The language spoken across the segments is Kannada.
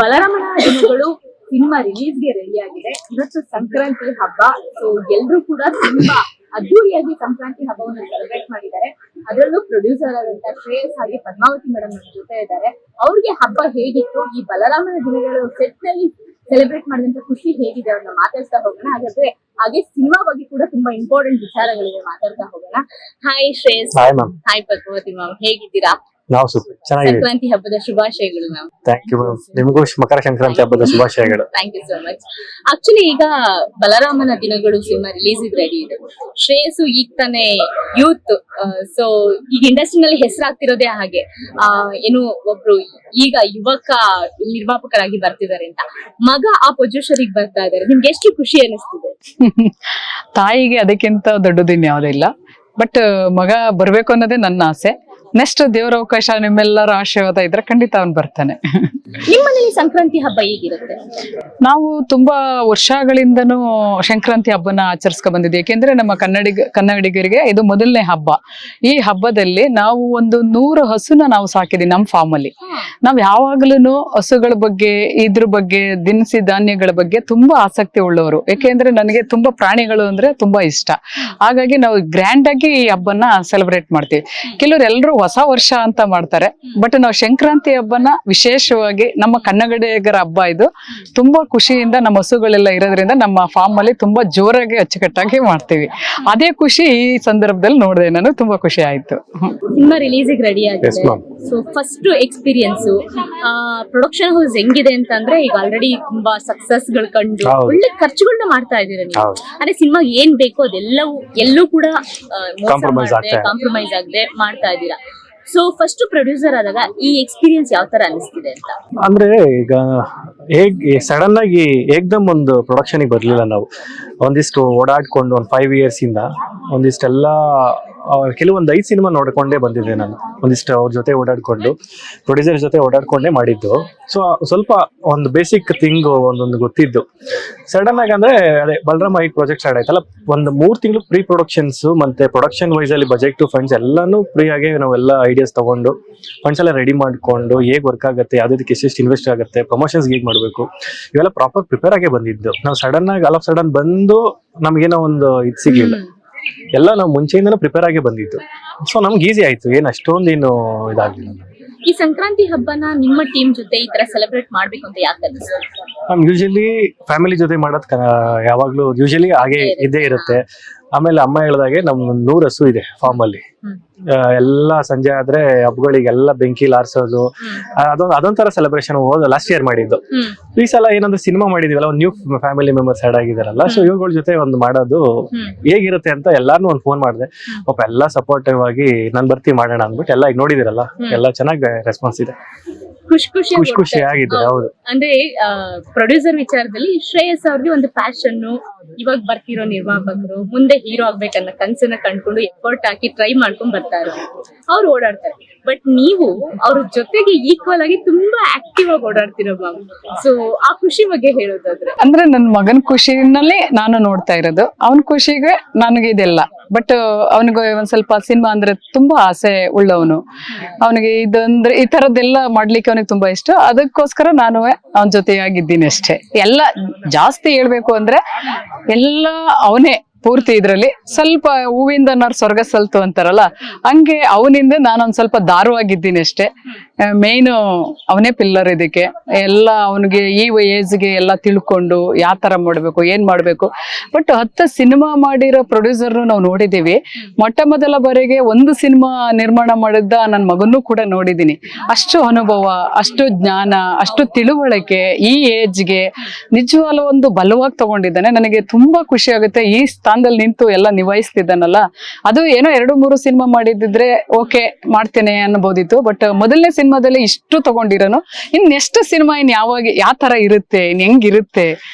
ಬಲರಾಮನ ದಿನಗಳು ಸಿನಿಮಾ ರಿಲೀಸ್ಗೆ ರೆಡಿ ಆಗಿದೆ. ಇವತ್ತು ಸಂಕ್ರಾಂತಿ ಹಬ್ಬ. ಸೊ ಎಲ್ರು ಕೂಡ ತುಂಬಾ ಅದ್ದೂರಿಯಾಗಿ ಸಂಕ್ರಾಂತಿ ಹಬ್ಬವನ್ನು ಸೆಲೆಬ್ರೇಟ್ ಮಾಡಿದ್ದಾರೆ. ಅದರಲ್ಲೂ ಪ್ರೊಡ್ಯೂಸರ್ ಆದಂತ ಶ್ರೇಯಸ್ ಹಾಗೆ ಪದ್ಮಾವತಿ ಮೇಡಮ್ ನಮ್ಮ ಜೊತೆ ಇದ್ದಾರೆ. ಅವ್ರಿಗೆ ಹಬ್ಬ ಹೇಗಿತ್ತು, ಈ ಬಲರಾಮನ ದಿನಗಳು ಸೆಟ್ ನಲ್ಲಿ ಸೆಲೆಬ್ರೇಟ್ ಮಾಡಿದಂತ ಖುಷಿ ಹೇಗಿದೆ ಅವ್ರನ್ನ ಮಾತಾಡ್ತಾ ಹೋಗೋಣ. ಹಾಗೆ ಸಿನಿಮಾ ಬಗ್ಗೆ ಕೂಡ ತುಂಬಾ ಇಂಪಾರ್ಟೆಂಟ್ ವಿಚಾರಗಳಿವೆ, ಮಾತಾಡ್ತಾ ಹೋಗೋಣ. Hi Shreyas. Hi Padmavati ma'am, ಹೇಗಿದ್ದೀರಾ? ನಾವು ಸೂಪರ್ ಚೆನ್ನಾಗಿದೆ. ಸಂಕ್ರಾಂತಿ ಹಬ್ಬದ ಶುಭಾಶಯಗಳು ಮ್ಯಾಮ್. ಥ್ಯಾಂಕ್ ಯು ಮ್ಯಾಮ್, ನಿಮಗೂ ಮಕರ ಸಂಕ್ರಾಂತಿ ಹಬ್ಬದ ಶುಭಾಶಯಗಳು. Thank you so much. Actually ಈಗ ಬಲರಾಮನ ದಿನಗಳು ಸಿನಿಮಾ ರಿಲೀಸ್ ರೆಡಿ ಇದೆ. ಶ್ರೇಯಸ್ ಈಗ ತಾನೇ ಯೂತ್, ಸೊ ಈಗ ಇಂಡಸ್ಟ್ರಿನಲ್ಲಿ ಹೆಸರಾಗ್ತಿರೋದೇ ಹಾಗೆ. ಏನು ಒಬ್ರು ಈಗ ಯುವಕ ನಿರ್ಮಾಪಕರಾಗಿ ಬರ್ತಿದ್ದಾರೆ ಅಂತ, ಮಗ ಆ ಪೊಸಿಷನ್ಗೆ ಬರ್ತಾ ಇದ್ದಾರೆ. ನಿಮ್ಗೆ ಎಷ್ಟು ಖುಷಿ ಅನಿಸ್ತಿದೆ? ತಾಯಿಗೆ ಅದಕ್ಕಿಂತ ದೊಡ್ಡದಿನ್ ಯಾವುದಿಲ್ಲ. ಬಟ್ ಮಗ ಬರ್ಬೇಕು ಅನ್ನೋದೇ ನನ್ನ ಆಸೆ. ನೆಕ್ಸ್ಟ್ ದೇವರ ಅವಕಾಶ, ನಿಮ್ಮೆಲ್ಲರ ಆಶೀರ್ವಾದ ಇದ್ರೆ ಖಂಡಿತ ಅವ್ನು ಬರ್ತಾನೆ. ನಿಮ್ಮನೇಲಿ ಸಂಕ್ರಾಂತಿ ಹಬ್ಬ ಹೇಗಿರುತ್ತೆ? ನಾವು ತುಂಬಾ ವರ್ಷಗಳಿಂದನೂ ಸಂಕ್ರಾಂತಿ ಹಬ್ಬನ ಆಚರಿಸ್ಕೊ ಬಂದಿದ್ವಿ. ಯಾಕೆಂದ್ರೆ ನಮ್ಮ ಕನ್ನಡಿಗರಿಗೆ ಇದು ಮೊದಲನೇ ಹಬ್ಬ. ಈ ಹಬ್ಬದಲ್ಲಿ ನಾವು ಒಂದು 100 ಹಸುನ ನಾವು ಸಾಕಿದೀವಿ ನಮ್ಮ ಫಾರ್ಮ್ ಅಲ್ಲಿ. ನಾವ್ ಯಾವಾಗ್ಲೂ ಹಸುಗಳ ಬಗ್ಗೆ, ಇದ್ರ ಬಗ್ಗೆ, ದಿನಸಿ ಧಾನ್ಯಗಳ ಬಗ್ಗೆ ತುಂಬಾ ಆಸಕ್ತಿ ಉಳ್ಳವರು. ಯಾಕೆಂದ್ರೆ ನನಗೆ ತುಂಬಾ ಪ್ರಾಣಿಗಳು ಅಂದ್ರೆ ತುಂಬಾ ಇಷ್ಟ. ಹಾಗಾಗಿ ನಾವು ಗ್ರ್ಯಾಂಡ್ ಆಗಿ ಈ ಹಬ್ಬನ ಸೆಲೆಬ್ರೇಟ್ ಮಾಡ್ತೀವಿ. ಕೆಲವರೆಲ್ಲರೂ ಹೊಸ ವರ್ಷ ಅಂತ ಮಾಡ್ತಾರೆ, ಬಟ್ ನಾವು ಸಂಕ್ರಾಂತಿ ಹಬ್ಬನ ವಿಶೇಷವಾಗಿ ನಮ್ಮ ಕನ್ನಡಿಗರ ಹಬ್ಬ ಇದು. ತುಂಬಾ ಖುಷಿಯಿಂದ ನಮ್ಮ ಹಸುಗಳೆಲ್ಲ ಇರೋದ್ರಿಂದ ನಮ್ಮ ಫಾರ್ಮ್ ಅಲ್ಲಿ ತುಂಬಾ ಜೋರಾಗಿ ಅಚ್ಚುಕಟ್ಟಾಗಿ ಮಾಡ್ತೀವಿ. ಅದೇ ಖುಷಿ ಈ ಸಂದರ್ಭದಲ್ಲಿ ನೋಡಿದೆ ನಾನು, ತುಂಬಾ ಖುಷಿ ಆಯ್ತು. ಸಿನಿಮಾ ರಿಲೀಸ್ ರೆಡಿ ಆಗಿದೆ. So first experience, production house ಹೆಂಗಿದೆ ಅಂತಂದ್ರೆ ಈಗ ಆಲ್ರೆಡಿ ತುಂಬಾ ಸಕ್ಸಸ್ ಗಳು ಕಂಡು ಒಳ್ಳೆ ಖರ್ಚುಗಳನ್ನ ಮಾಡ್ತಾ ಇದ್ದೀರಾ ನೀವು. ಅದೇ ಸಿನಿಮಾ ಏನ್ ಬೇಕೋ ಅದೆಲ್ಲವೂ ಎಲ್ಲೂ ಕೂಡ ಕಾಂಪ್ರಮೈಸ್ ಆಗದೆ ಮಾಡ್ತಾ ಇದ್ದೀರಾ. ಸೊ ಫಸ್ಟ್ ಪ್ರೊಡ್ಯೂಸರ್ ಆದಾಗ ಈ ಎಕ್ಸ್ಪೀರಿಯನ್ಸ್ ಯಾವ ತರ ಅನಿಸ್ತಿದೆ ಅಂತ? ಅಂದ್ರೆ ಈಗ ಸಡನ್ ಆಗಿ ಏಕ್ದಮ್ ಒಂದು ಪ್ರೊಡಕ್ಷನ್ ಬರ್ಲಿಲ್ಲ. ನಾವು ಒಂದಿಷ್ಟು ಓಡಾಡ್ಕೊಂಡು ಒಂದು 5 years ಇಂದ ಒಂದಿಷ್ಟೆಲ್ಲ ಕೆಲವೊಂದು 5 ಸಿನಿಮಾ ನೋಡ್ಕೊಂಡೇ ಬಂದಿದ್ದೆ ನಾನು. ಒಂದಿಷ್ಟು ಅವ್ರ ಜೊತೆ ಓಡಾಡ್ಕೊಂಡು, ಪ್ರೊಡ್ಯೂಸರ್ ಜೊತೆ ಓಡಾಡ್ಕೊಂಡೇ ಮಾಡಿದ್ದು. ಸೊ ಸ್ವಲ್ಪ ಒಂದು ಬೇಸಿಕ್ ಥಿಂಗ್ ಒಂದೊಂದು ಗೊತ್ತಿದ್ದು. ಸಡನ್ ಆಗಿ ಅಂದ್ರೆ ಅದೇ ಬಲರಾಮ ಈ ಪ್ರಾಜೆಕ್ಟ್ ಸ್ಟಾರ್ಟ್ ಆಯ್ತಲ್ಲ, ಒಂದು 3 ತಿಂಗಳು ಪ್ರೀ ಪ್ರೊಡಕ್ಷನ್ಸ್ ಮತ್ತೆ ಪ್ರೊಡಕ್ಷನ್ ವೈಸ್ ಅಲ್ಲಿ ಬಜೆಟ್ ಫಂಡ್ಸ್ ಎಲ್ಲಾನು ಫ್ರೀ ಆಗಿ ನಾವೆಲ್ಲ ಐಡಿಯಾಸ್ ತಗೊಂಡು ಫಂಡ್ಸ್ ಎಲ್ಲ ರೆಡಿ ಮಾಡ್ಕೊಂಡು ಹೇಗ್ ವರ್ಕ್ ಆಗುತ್ತೆ, ಯಾವ್ದಕ್ಕೆ ಎಷ್ಟೆಷ್ಟು ಇನ್ವೆಸ್ಟ್ ಆಗುತ್ತೆ, ಪ್ರಮೋಷನ್ಸ್ ಹೇಗ್ ಮಾಡ್ಬೇಕು, ಇವೆಲ್ಲ ಪ್ರಾಪರ್ ಪ್ರಿಪೇರ್ ಆಗೇ ಬಂದಿದ್ದು. ನಾವು ಸಡನ್ ಆಗಿ ಆಲ್ ಆಫ್ ಸಡನ್ ಬಂದು ನಮ್ಗೇನೋ ಒಂದು ಇದು ಸಿಗ್ಲಿಲ್ಲ. ಎಲ್ಲ ನಾವು ಮುಂಚೆಯಿಂದನೂ ಪ್ರಿಪೇರ್ ಆಗಿ ಬಂದಿದ್ದು. ಸೊ ನಮ್ಗೆ ಈಸಿ ಆಯ್ತು, ಏನ್ ಅಷ್ಟೊಂದೇನು ಇದಾಗ್ಲಿಲ್ಲ. ಈ ಸಂಕ್ರಾಂತಿ ಹಬ್ಬನ ನಿಮ್ಮ ಟೀಮ್ ಜೊತೆ ಈ ತರ ಸೆಲೆಬ್ರೇಟ್ ಮಾಡ್ಬೇಕು ಅಂತ ಯಾಕೆ ಅನಿಸ್ತು? ಯೂಶಲಿ ಫ್ಯಾಮಿಲಿ ಜೊತೆ ಮಾಡೋದ್ ಯಾವಾಗ್ಲೂ ಯೂಶಲಿ ಹಾಗೆ ಇದ್ದೇ ಇರುತ್ತೆ. ಆಮೇಲೆ ಅಮ್ಮ ಹೇಳ್ದಾಗೆ ನಮ್ 100 ಹಸು ಇದೆ ಫಾರ್ಮ್ ಅಲ್ಲಿ. ಎಲ್ಲ ಸಂಜೆ ಆದ್ರೆ ಹಬ್ಬಗಳಿಗೆಲ್ಲ ಬೆಂಕಿ ಲಾರ್ಸೋದು, ಅದೊಂಥರ ಸೆಲೆಬ್ರೇಷನ್ ಲಾಸ್ಟ್ ಇಯರ್ ಮಾಡಿದ್ದು. ಈ ಸಲ ಏನಂದ್ರೆ ಸಿನಿಮಾ ಮಾಡಿದೀವಲ್ಲ, ಒಂದು ನ್ಯೂ ಫ್ಯಾಮಿಲಿ ಮೆಂಬರ್ಸ್ ಆಡ್ ಆಗಿದಾರಲ್ಲ, ಸೊ ಇವುಗಳ ಜೊತೆ ಒಂದು ಮಾಡೋದು ಹೇಗಿರುತ್ತೆ ಅಂತ ಎಲ್ಲಾರ್ನು ಒಂದು ಫೋನ್ ಮಾಡಿದೆ. ಪಾಪ ಎಲ್ಲ ಸಪೋರ್ಟಿವ್ ಆಗಿ ನಾನ್ ಬರ್ತೀವಿ ಮಾಡೋಣ ಅಂದ್ಬಿಟ್ಟು ಎಲ್ಲ ಈಗ ನೋಡಿದಿರಲ್ಲ, ಎಲ್ಲ ಚೆನ್ನಾಗಿ ರೆಸ್ಪಾನ್ಸ್ ಇದೆ. ಖುಷಿ ಆಗಿದೆ. ಹೌದು, ಅಂದ್ರೆ ಪ್ರೊಡ್ಯೂಸರ್ ವಿಚಾರದಲ್ಲಿ ಶ್ರೇಯಸ್ ಅವ್ರಿಗೆ ಒಂದು ಪ್ಯಾಷನ್, ಇವಾಗ ಬರ್ತಿರೋ ನಿರ್ಮಾಪಕರು ಮುಂದೆ ಹೀರೋ ಆಗ್ಬೇಕನ್ನ ಕನ್ಸನ್ನ ಕಂಡ್ಕೊಂಡು ಎಫರ್ಟ್ ಹಾಕಿ ಟ್ರೈ ಮಾಡ್ಕೊಂಡ್ ಬರ್ತಾರೆ, ಅವ್ರು ಓಡಾಡ್ತಾರೆ. ಬಟ್ ನೀವು ಅವ್ರ ಜೊತೆಗೆ ಈಕ್ವಲ್ ಆಗಿ ತುಂಬಾ ಆಕ್ಟಿವ್ ಆಗಿ ಓಡಾಡ್ತಿರೋ ಮ್ಯಾಮ್. ಸೊ ಆ ಖುಷಿ ಬಗ್ಗೆ ಹೇಳೋದಾದ್ರೆ, ಅಂದ್ರೆ ನನ್ನ ಮಗನ ಖುಷಿನಲ್ಲೇ ನಾನು ನೋಡ್ತಾ ಇರೋದು. ಅವನ ಖುಷಿಗೆ ನನಗೆ ಇದೆಲ್ಲ. ಬಟ್ ಅವನಿಗೆ ಒಂದ್ ಸ್ವಲ್ಪ ಸಿನಿಮಾ ಅಂದ್ರೆ ತುಂಬಾ ಆಸೆ ಉಳ್ಳವನು. ಅವನಿಗೆ ಇದಂದ್ರೆ ಈ ತರದ್ದೆಲ್ಲ ಮಾಡ್ಲಿಕ್ಕೆ ಅವನಿಗೆ ತುಂಬಾ ಇಷ್ಟ. ಅದಕ್ಕೋಸ್ಕರ ನಾನು ಅವನ ಜೊತೆಯಾಗಿದ್ದೀನಿ ಅಷ್ಟೇ. ಎಲ್ಲ ಜಾಸ್ತಿ ಹೇಳ್ಬೇಕು ಅಂದ್ರೆ ಎಲ್ಲ ಅವನೇ ಪೂರ್ತಿ ಇದ್ರಲ್ಲಿ. ಸ್ವಲ್ಪ ಹೂವಿಂದ ಸ್ವರ್ಗ ಸಲ್ತು ಅಂತಾರಲ್ಲ, ಹಂಗೆ ಅವನಿಂದ ನಾನೊಂದ್ ಸ್ವಲ್ಪ ದಾರವಾಗಿದ್ದೀನಿ ಅಷ್ಟೇ. ಮೇನ್ ಅವನೇ ಪಿಲ್ಲರ್ ಇದಕ್ಕೆ. ಎಲ್ಲ ಅವನಿಗೆ ಈ ಏಜ್ಗೆ ಎಲ್ಲ ತಿಳ್ಕೊಂಡು ಯಾವ ತರ ಮಾಡ್ಬೇಕು, ಏನ್ ಮಾಡ್ಬೇಕು. ಬಟ್ 10 ಸಿನಿಮಾ ಮಾಡಿರೋ ಪ್ರೊಡ್ಯೂಸರ್ ನಾವು ನೋಡಿದೀವಿ. ಮೊಟ್ಟ ಮೊದಲ ಬಾರಿಗೆ ಒಂದು ಸಿನಿಮಾ ನಿರ್ಮಾಣ ಮಾಡಿದ್ದ ನನ್ನ ಮಗನ್ನೂ ಕೂಡ ನೋಡಿದೀನಿ. ಅಷ್ಟು ಅನುಭವ, ಅಷ್ಟು ಜ್ಞಾನ, ಅಷ್ಟು ತಿಳುವಳಿಕೆ ಈ ಏಜ್ಗೆ ನಿಜವಾಗ್ಲೂ ಒಂದು ಬಲವಾಗಿ ತಗೊಂಡಿದ್ದಾನೆ. ನನಗೆ ತುಂಬಾ ಖುಷಿ ಆಗುತ್ತೆ. ಈ ಸ್ಥಾನದಲ್ಲಿ ನಿಂತು ಎಲ್ಲ ನಿಭಾಯಿಸ್ತಿದ್ದಾನಲ್ಲ, ಅದು ಏನೋ 2-3 ಸಿನಿಮಾ ಮಾಡಿದ್ರೆ ಓಕೆ ಮಾಡ್ತೇನೆ ಅನ್ಬೋದಿತ್ತು. ಬಟ್ ಮೊದಲನೇ ಸಿನಿಮಾದಲ್ಲಿ ಇಷ್ಟು ತಗೊಂಡಿರೋನು, ಇನ್ ನೆಕ್ಸ್ಟ್ ಸಿನಿಮಾ ಇನ್ ಯಾವಾಗ ಯಾವ ತರ ಇರುತ್ತೆ, ಇನ್ ಹೆಂಗಿರುತ್ತೆ,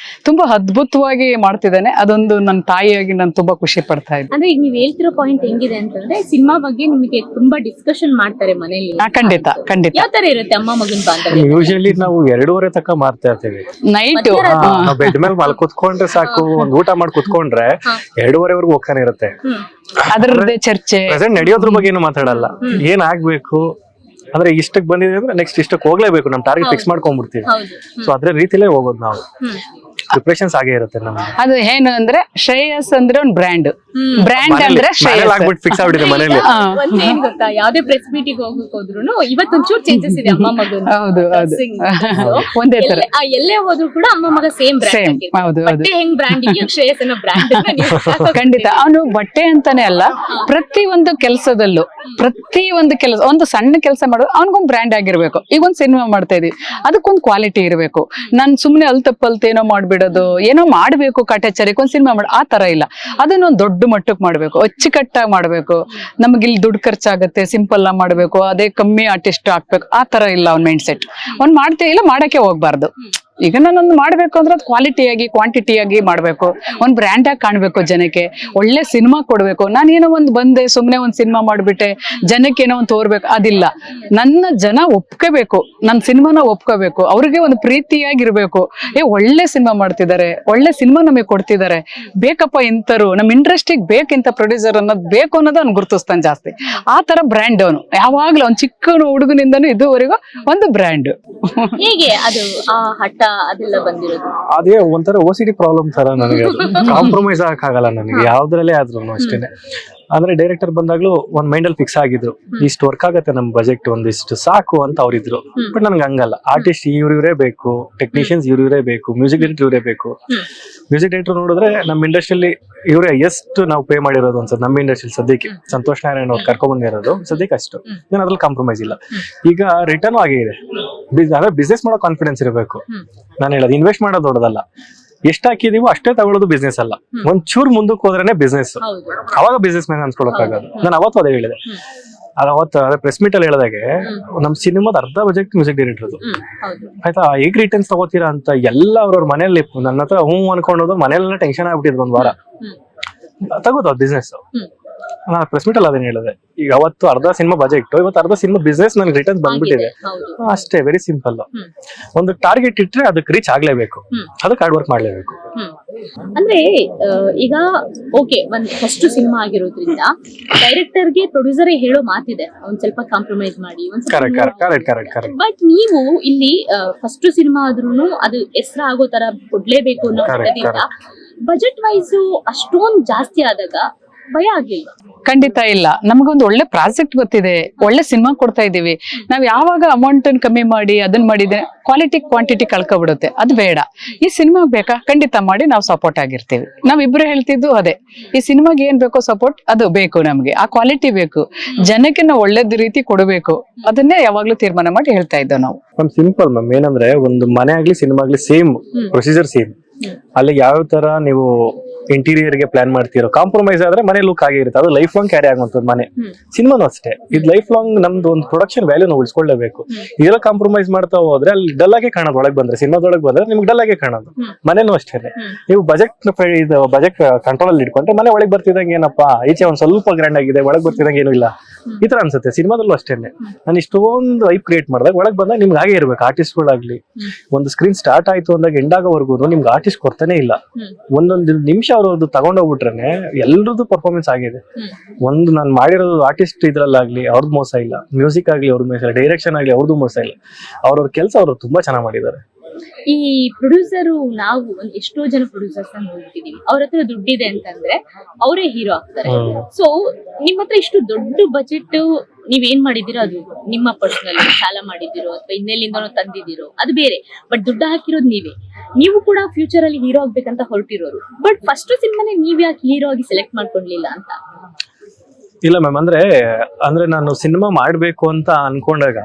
ತುಂಬಾ ಅದ್ಭುತವಾಗಿ ಮಾಡ್ತಿದ್ದಾನೆ. ಅದೊಂದು ನನ್ನ ತಾಯಿಯಾಗಿ ನಾನು ತುಂಬಾ ಖುಷಿ ಪಡ್ತಾ ಇದ್ದೆ. ಅಂದ್ರೆ ಈಗ ನೀವ್ ಹೇಳ್ತಿರೋ ಪಾಯಿಂಟ್ ಹೆಂಗಿದೆ ಅಂತಂದ್ರೆ, ಸಿನಿಮಾ ಬಗ್ಗೆ ನಿಮಗೆ ತುಂಬಾ ಡಿಸ್ಕಷನ್ ಮಾಡ್ತಾರೆ ಮನೇಲಿ. ಖಂಡಿತ ಖಂಡಿತ. ಯಾವ ತರ ಇರುತ್ತೆ ಅಮ್ಮ ಮಗನ ಬಾಂಧವ್ಯ? ಯೂಶಲಿ ನಾವು 2:30 ತನಕ ಮಾಡ್ತಾ ಇರ್ತೀವಿ. ನೈಟ್ ಬೆಡ್ ಮೇಲೆ ಮಲ್ ಕುತ್ಕೊಂಡ್ರೆ ಸಾಕು, ಒಂದ್ ಊಟ ಮಾಡಿ ಕುತ್ಕೊಂಡ್ರೆ 2:30ವರೆಗೂ ಹೋಗ್ತಾನೆ ಇರುತ್ತೆ. ಅದರದ್ದೇ ಚರ್ಚೆ, ಪ್ರೆಸೆಂಟ್ ನಡೆಯೋದ್ರ ಬಗ್ಗೆ ಏನು ಮಾತಾಡಲ್ಲ. ಏನ್ ಆಗ್ಬೇಕು, ಅಂದ್ರೆ ಇಷ್ಟಕ್ಕೆ ಬಂದಿದೆ ಅಂದ್ರೆ ನೆಕ್ಸ್ಟ್ ಇಷ್ಟಕ್ಕೆ ಹೋಗ್ಲೇಬೇಕು, ನಮ್ ಟಾರ್ಗೆಟ್ ಫಿಕ್ಸ್ ಮಾಡ್ಕೊಂಡ್ಬಿಡ್ತೀವಿ. ಹೌದು. ಸೊ ಅದ್ರ ರೀತಿಲೇ ಹೋಗೋದು ನಾವು. ಪ್ರಿಪರೇಷನ್ಸ್ ಆಗೇ ಇರುತ್ತೆ ನಮ್ಗೆ. ಅದು ಏನು ಅಂದ್ರೆ ಶ್ರೇಯಸ್ ಅಂದ್ರೆ ಒಂದು ಬ್ರ್ಯಾಂಡ್ ಅಂದ್ರೆ ಶ್ರೇಯಸ್ ಫಿಕ್ಸ್ ಆಗ್ಬಿಟ್ಟಿದೆ ಮನೇಲಿ. ಒಂದೇನ್ ಗೊತ್ತಾ, ಯಾವ್ದೇ ಪ್ರೆಸ್ ಮೀಟಿಂಗ್ ಹೋಗೋದ್ರು ಇವತ್ತೊಂಚೂರು ಚೇಂಜಸ್ ಇದೆ ಅಮ್ಮ ಮಗನ. ಹೌದು ಒಂದೇ ತರ ಎಲ್ಲೇ ಹೋದ್ರು ಕೂಡ ಅಮ್ಮ ಮಗ ಸೇಮ್ ಬ್ರ್ಯಾಂಡ್. ಹೌದು ಹೆಂಗ್ ಬ್ರ್ಯಾಂಡ್ ಶ್ರೇಯಸ್ ಅನ್ನೋ ಬ್ರ್ಯಾಂಡ್ ಖಂಡಿತ. ಅವನು ಬಟ್ಟೆ ಅಂತಾನೆ ಅಲ್ಲ, ಪ್ರತಿ ಒಂದು ಕೆಲಸದಲ್ಲೂ ಪ್ರತಿ ಒಂದು ಕೆಲಸ, ಒಂದು ಸಣ್ಣ ಕೆಲಸ ಮಾಡೋದು ಅವನಿಗೊಂದು ಬ್ರ್ಯಾಂಡ್ ಆಗಿರ್ಬೇಕು. ಈಗ ಒಂದು ಸಿನಿಮಾ ಮಾಡ್ತಾ ಇದೀವಿ, ಅದಕ್ಕೊಂದು ಕ್ವಾಲಿಟಿ ಇರಬೇಕು. ನಾನ್ ಸುಮ್ನೆ ಅಲ್ತಪ್ಪಲ್ತ ಏನೋ ಮಾಡ್ಬಿಡೋದು, ಏನೋ ಮಾಡ್ಬೇಕು ಕಾಟಾಚಾರಕ್ಕೆ ಒಂದ್ ಸಿನಿಮಾ ಆ ತರ ಇಲ್ಲ. ಅದನ್ನೊಂದು ದೊಡ್ಡ ಮಟ್ಟಕ್ಕೆ ಮಾಡ್ಬೇಕು, ಅಚ್ಚುಕಟ್ಟಾಗಿ ಮಾಡ್ಬೇಕು. ನಮ್ಗೆ ಇಲ್ಲಿ ದುಡ್ಡು ಖರ್ಚಾಗತ್ತೆ, ಸಿಂಪಲ್ ಆಗಿ ಮಾಡ್ಬೇಕು, ಅದೇ ಕಮ್ಮಿ ಆರ್ಟಿಸ್ಟ್ ಹಾಕ್ಬೇಕು, ಆ ತರ ಇಲ್ಲ ಅವ್ನ ಮೈಂಡ್ ಸೆಟ್. ಅವ್ನ್ ಮಾಡ್ತೇ ಇಲ್ಲ, ಮಾಡಕ್ಕೆ ಹೋಗ್ಬಾರ್ದು. ಈಗ ನಾನೊಂದು ಮಾಡ್ಬೇಕು ಅಂದ್ರೆ ಅದು ಕ್ವಾಲಿಟಿಯಾಗಿ ಕ್ವಾಂಟಿಟಿಯಾಗಿ ಮಾಡ್ಬೇಕು, ಒಂದ್ ಬ್ರ್ಯಾಂಡ್ ಆಗಿ ಕಾಣ್ಬೇಕು, ಜನಕ್ಕೆ ಒಳ್ಳೆ ಸಿನಿಮಾ ಕೊಡ್ಬೇಕು. ನಾನೇನೋ ಒಂದ್ ಬಂದೆ ಸುಮ್ನೆ ಒಂದ್ ಸಿನಿಮಾ ಮಾಡ್ಬಿಟ್ಟೆ ಜನಕ್ಕೆ ಏನೋ ಒಂದ್ ತೋರ್ಬೇಕು, ಅದಿಲ್ಲ. ನನ್ನ ಜನ ಒಪ್ಕೋಬೇಕು, ನನ್ನ ಸಿನಿಮಾನ ಒಪ್ಕೋಬೇಕು, ಅವ್ರಿಗೆ ಒಂದು ಪ್ರೀತಿಯಾಗಿರ್ಬೇಕು. ಒಳ್ಳೆ ಸಿನಿಮಾ ಮಾಡ್ತಿದ್ದಾರೆ, ಒಳ್ಳೆ ಸಿನಿಮಾ ನಮಗೆ ಕೊಡ್ತಿದ್ದಾರೆ, ಬೇಕಪ್ಪ ಇಂಥರು ನಮ್ಮ ಇಂಡಸ್ಟ್ರಿಗೆ ಬೇಕಿಂತ ಪ್ರೊಡ್ಯೂಸರ್ ಅನ್ನೋದು ಬೇಕು ಅನ್ನೋದು ಅವ್ನು ಗುರುತಿಸ್ತಾನೆ ಜಾಸ್ತಿ. ಆ ತರ ಬ್ರ್ಯಾಂಡ್ ಅವನು ಯಾವಾಗ್ಲೂ ಅವ್ನು ಚಿಕ್ಕ ಹುಡುಗನಿಂದನೂ ಇದುವರೆಗೂ ಒಂದು ಬ್ರ್ಯಾಂಡ್. ಹೇಗೆ ಅದು ಆ ಹಠ ಅದೆಲ್ಲ ಬಂದಿರೋದು? ಅದೇ ಒಂಥರ OCD ಪ್ರಾಬ್ಲಮ್ ತರ ನನಗೆ. ಅದು ಕಾಂಪ್ರಮೈಸ್ ಆಗಕ್ಕಾಗಲ್ಲ ನನಗೆ ಯಾವ್ದ್ರಲ್ಲೇ ಆದ್ರೂ ಅಷ್ಟೇನೆ. ಅಂದ್ರೆ ಡೈರೆಕ್ಟರ್ ಬಂದಾಗ್ಲೂ ಒಂದ್ ಮೈಂಡ್ ಅಲ್ಲಿ ಫಿಕ್ಸ್ ಆಗಿದ್ರು, ಇಷ್ಟು ವರ್ಕ್ ಆಗತ್ತೆ ನಮ್ ಬಜೆಟ್, ಒಂದಿಷ್ಟು ಸಾಕು ಅಂತ ಅವ್ರಿದ್ರು. ಬಟ್ ನನ್ಗೆ ಹಂಗಲ್ಲ. ಆರ್ಟಿಸ್ಟ್ ಇವ್ರೇ ಬೇಕು, ಟೆಕ್ನಿಷಿಯನ್ಸ್ ಇವ್ರೇ ಬೇಕು, ಮ್ಯೂಸಿಕ್ ಡೈರೆಕ್ಟರ್ ಇವ್ರೇ ಬೇಕು. ಮ್ಯೂಸಿಕ್ ಡೈರೆಕ್ಟರ್ ನೋಡಿದ್ರೆ ನಮ್ಮ ಇಂಡಸ್ಟ್ರಿಯಲ್ಲಿ ಇವರೇ ಎಷ್ಟು ನಾವು ಪೇ ಮಾಡಿರೋದು ಅನ್ಸದ್ ನಮ್ಮ ಇಂಡಸ್ಟ್ರಿಯಲ್ಲಿ ಸದ್ಯಕ್ಕೆ. ಸಂತೋಷ್ ನಾರಾಯಣ್ ಅವ್ರು ಕರ್ಕೊಂಡ್ ಬಂದಿರೋದು ಸದ್ಯಕ್ಕೆ ಅಷ್ಟು, ನಾನು ಅದ್ರಲ್ಲಿ ಕಾಂಪ್ರಮೈಸ್ ಇಲ್ಲ. ಈಗ ರಿಟರ್ನ್ ಆಗೇ ಇದೆ. ಅಂದ್ರೆ ಬಿಸ್ನೆಸ್ ಮಾಡೋ ಕಾನ್ಫಿಡೆನ್ಸ್ ಇರಬೇಕು. ನಾನು ಹೇಳೋದು ಇನ್ವೆಸ್ಟ್ ಮಾಡೋದು ದೊಡ್ಡದಲ್ಲ, ಎಷ್ಟು ಹಾಕಿದೀವೋ ಅಷ್ಟೇ ತಗೊಳ್ಳೋದು ಬಿಸ್ನೆಸ್ ಅಲ್ಲ. ಒಂದ್ ಚೂರ್ ಮುಂದಕ್ಕೆ ಹೋದ್ರೇನೆ ಬಿಸ್ನೆಸ್, ಅವಾಗ ಬಿಸ್ನೆಸ್ ಮ್ಯಾನ್ ಅನ್ಸ್ಕೊಳಕ್ಕಾಗದು. ನಾನು ಅವತ್ತು ಅದೇ ಹೇಳಿದೆ, ಅವತ್ತು ಅದೇ ಪ್ರೆಸ್ ಮೀಟ್ ಅಲ್ಲಿ ಹೇಳಿದಾಗೆ ನಮ್ ಸಿನಿಮಾದ ಅರ್ಧ ಬಜೆಟ್ ಮ್ಯೂಸಿಕ್ ಡೈರೆಕ್ಟರ್ ಆಯ್ತಾ. ಹೇಗ್ ರಿಟರ್ನ್ಸ್ ತಗೋತೀರಾ ಅಂತ ಎಲ್ಲ ಅವ್ರವ್ರ ಮನೇಲಿ ನನ್ನ ಹತ್ರ ಅನ್ಕೊಂಡೋದು, ಮನೇಲೆಲ್ಲ ಟೆನ್ಷನ್ ಆಗ್ಬಿಟ್ಟಿದ್ರು ಒಂದ್ ವಾರ. ತಗೋದು ಬಿಸ್ನೆಸ್. ನಾನು ಪ್ರೆಸ್ ಮೀಟ್ ಅಲ್ಲಿ ಅದೇನು ಹೇಳಿದೆ, ಈಗ ಅವತ್ತು ಅರ್ಧ ಸಿನಿಮಾ ಬಜೆಟ್, ಇವತ್ತು ಅರ್ಧ ಸಿನಿಮಾ ಬಿಸ್ನೆಸ್ ನನಗೆ ರಿಟರ್ನ್ಸ್ ಬಂದ್ಬಿಟ್ಟಿದೆ ಅಷ್ಟೇ. Very simple. ಒಂದು ಟಾರ್ಗೆಟ್ ಇಟ್ರೆ ಅದಕ್ಕೆ ರೀಚ್ ಆಗ್ಲೇಬೇಕು, ಅದಕ್ಕೆ ಹಾರ್ಡ್ ವರ್ಕ್ ಮಾಡ್ಲೇಬೇಕು. ಅಂದ್ರೆ ಈಗ ಓಕೆ, ಒಂದ್ ಫಸ್ಟ್ ಸಿನಿಮಾ ಆಗಿರೋದ್ರಿಂದ ಡೈರೆಕ್ಟರ್ಗೆ ಪ್ರೊಡ್ಯೂಸರ್ ಹೇಳೋ ಮಾತಿದೆ, ಒಂದ್ ಸ್ವಲ್ಪ ಕಾಂಪ್ರಮೈಸ್ ಮಾಡಿ. ಕರೆಕ್ಟ್. ಬಟ್ ನೀವು ಇಲ್ಲಿ ಫಸ್ಟ್ ಸಿನಿಮಾ ಆದ್ರೂನು ಅದು ಹೆಸರು ಆಗೋ ತರ ಕೊಡ್ಲೇಬೇಕು ಅನ್ನೋ ಬಜೆಟ್ ವೈಸ್ ಅಷ್ಟೊಂದ್ ಜಾಸ್ತಿ ಆದಾಗ ಭಯ ಆಗ್ಲಿಲ್ಲ? ಖಂಡಿತ ಇಲ್ಲ. ನಮಗೊಂದು ಒಳ್ಳೆ ಪ್ರಾಜೆಕ್ಟ್ ಗೊತ್ತಿದೆ, ಒಳ್ಳೆ ಸಿನಿಮಾ ಕೊಡ್ತಾ ಇದೀವಿ. ನಾವ್ ಯಾವಾಗ ಅಮೌಂಟ್ ಕಮ್ಮಿ ಮಾಡಿ ಅದನ್ನ ಮಾಡಿದ್ರೆ ಕ್ವಾಲಿಟಿ ಕ್ವಾಂಟಿಟಿ ಕಳ್ಕೊಬಿಡುತ್ತೆ, ಅದು ಬೇಡ. ಈ ಸಿನಿಮಾ ಬೇಕಾ, ಖಂಡಿತ ಮಾಡಿ ನಾವು ಸಪೋರ್ಟ್ ಆಗಿರ್ತೀವಿ. ನಾವಿಬ್ರು ಹೇಳ್ತಿದ್ದು ಅದೇ, ಈ ಸಿನಿಮಾಗೆ ಏನ್ ಬೇಕೋ ಸಪೋರ್ಟ್ ಅದು ಬೇಕು ನಮ್ಗೆ, ಆ ಕ್ವಾಲಿಟಿ ಬೇಕು, ಜನಕ್ಕೆ ನಾವು ಒಳ್ಳೇದ್ ರೀತಿ ಕೊಡಬೇಕು. ಅದನ್ನೇ ಯಾವಾಗ್ಲೂ ತೀರ್ಮಾನ ಮಾಡಿ ಹೇಳ್ತಾ ಇದ್ದೋ ನಾವು. ಸಿಂಪಲ್ ಮ್ಯಾಮ್, ಏನಂದ್ರೆ ಒಂದು ಮನೆ ಆಗ್ಲಿ ಸಿನಿಮಾ ಆಗ್ಲಿ ಸೇಮ್ ಪ್ರೊಸೀಜರ್ ಸೇಮ್. ಅಲ್ಲಿ ಯಾವ ತರ ನೀವು ಇಂಟೀರಿಯರ್ ಗೆ ಪ್ಲಾನ್ ಮಾಡ್ತಿರೋ, ಕಾಂಪ್ರಮೈಸ್ ಆದ್ರೆ ಮನೆ ಲುಕ್ ಆಗೇ ಇರುತ್ತೆ, ಅದು ಲೈಫ್ ಲಾಂಗ್ ಕ್ಯಾರಿ ಆಗುವಂತದ್ದು ಮನೆ. ಸಿನಿಮಾನು ಅಷ್ಟೇ, ಇದು ಲೈಫ್ ಲಾಂಗ್ ನಮ್ದು ಒಂದು ಪ್ರೊಡಕ್ಷನ್ ವ್ಯಾಲ್ಯೂ ನಾವು ಉಳಿಸ್ಕೊಳ್ಳೇಬೇಕು. ಇದೆಲ್ಲ ಕಾಂಪ್ರಮೈಸ್ ಮಾಡ್ತಾ ಹೋದ್ರೆ ಅಲ್ಲಿ ಡಲ್ ಆಗೇ ಕಾಣೋದು. ಒಳಗೆ ಬಂದ್ರೆ ಸಿನಿಮಾದೊಳಗೆ ಬಂದ್ರೆ ನಿಮ್ಗೆ ಡಲ್ ಆಗೇ ಕಾಣೋದು. ಮನೇನು ಅಷ್ಟೇನೆ, ನೀವು ಬಜೆಟ್ ಕಂಟ್ರೋಲ್ ಅಲ್ಲಿ ಇಟ್ಕೊಂಡ್ರೆ ಮನೆ ಒಳಗೆ ಬರ್ತಿದಂಗೆ ಏನಪ್ಪಾ ಈಚೆ ಒಂದ್ ಸ್ವಲ್ಪ ಗ್ರ್ಯಾಂಡ್ ಆಗಿದೆ, ಒಳಗೆ ಬರ್ತಿದಂಗೆ ಏನು ಇಲ್ಲ, ಈ ತರ ಅನ್ಸುತ್ತೆ. ಸಿನಿಮಾದಲ್ಲೂ ಅಷ್ಟೇನೆ, ನಾನು ಇಷ್ಟೊಂದು ವೈಪ್ ಕ್ರಿಯೇಟ್ ಮಾಡಿದಾಗ ಒಳಗೆ ಬಂದಾಗ ನಿಮ್ಗೆ ಹಾಗೆ ಇರ್ಬೇಕು. ಆರ್ಟಿಸ್ಟ್ಗಳಾಗ್ಲಿ ಒಂದು ಸ್ಕ್ರೀನ್ ಸ್ಟಾರ್ಟ್ ಆಯ್ತು ಅಂದಾಗ ಎಂಡ್ ಆಗೋವರೆಗೂ ನಿಮ್ಗೆ ಆರ್ಟಿಸ್ಟ್ ಕೊಡ್ತಾನೆ ಇಲ್ಲ. ಒಂದೊಂದು ನಿಮಿಷ ಅವ್ರದ್ದು ತಗೊಂಡೋಗ್ಬಿಟ್ರೆ ಎಲ್ರದ್ದು ಪರ್ಫಾರ್ಮೆನ್ಸ್ ಆಗಿದೆ. ಒಂದು ನಾನು ಮಾಡಿರೋದು ಆರ್ಟಿಸ್ಟ್ ಇದ್ರಲ್ಲಾಗ್ಲಿ ಅವ್ರದ್ದು ಮೋಸ ಇಲ್ಲ, ಮ್ಯೂಸಿಕ್ ಆಗ್ಲಿ ಅವ್ರದ್ದು ಮೋಸ ಇಲ್ಲ, ಡೈರೆಕ್ಷನ್ ಆಗ್ಲಿ ಅವ್ರದ್ದು ಮೋಸ ಇಲ್ಲ. ಅವ್ರವ್ರ ಕೆಲಸ ಅವರು ತುಂಬಾ ಚೆನ್ನಾಗಿ ಮಾಡಿದ್ದಾರೆ. ಈ ಪ್ರೊಡ್ಯೂಸರು ನಾವು ಎಷ್ಟೋ ಜನ ಪ್ರೊಡ್ಯೂಸರ್ಸ್ ನೋಡ್ತಿದೀವಿ, ಅವ್ರ ಹತ್ರ ದುಡ್ಡಿದೆ ಅಂತಂದ್ರೆ ಅವರೇ ಹೀರೋ ಆಗ್ತಾರೆ. ಸೊ ನಿಮ್ಮ ಹತ್ರ ಇಷ್ಟು ದೊಡ್ಡ ಬಜೆಟ್ ನೀವೇನ್ ಮಾಡಿದಿರೋ ಅದು ನಿಮ್ಮ ಪರ್ಸನಲ್, ಸಾಲ ಮಾಡಿದಿರೋ ಅಥವಾ ಇನ್ನೆಲ್ಲಿಂದನೋ ತಂದಿದಿರೋ ಅದು ಬೇರೆ, ಬಟ್ ದುಡ್ಡು ಹಾಕಿರೋದು ನೀವೇ. ನೀವು ಕೂಡ ಫ್ಯೂಚರ್ ಅಲ್ಲಿ ಹೀರೋ ಆಗ್ಬೇಕಂತ ಹೊರಟಿರೋರು, ಬಟ್ ಫಸ್ಟ್ ಸಿನಿಮಾನೇ ನೀವ್ ಯಾಕೆ ಹೀರೋ ಆಗಿ ಸೆಲೆಕ್ಟ್ ಮಾಡ್ಕೊಂಡ್ಲಿಲ್ಲ ಅಂತ? ಇಲ್ಲ ಮ್ಯಾಮ್, ಅಂದ್ರೆ ನಾನು ಸಿನಿಮಾ ಮಾಡ್ಬೇಕು ಅಂತ ಅನ್ಕೊಂಡಾಗ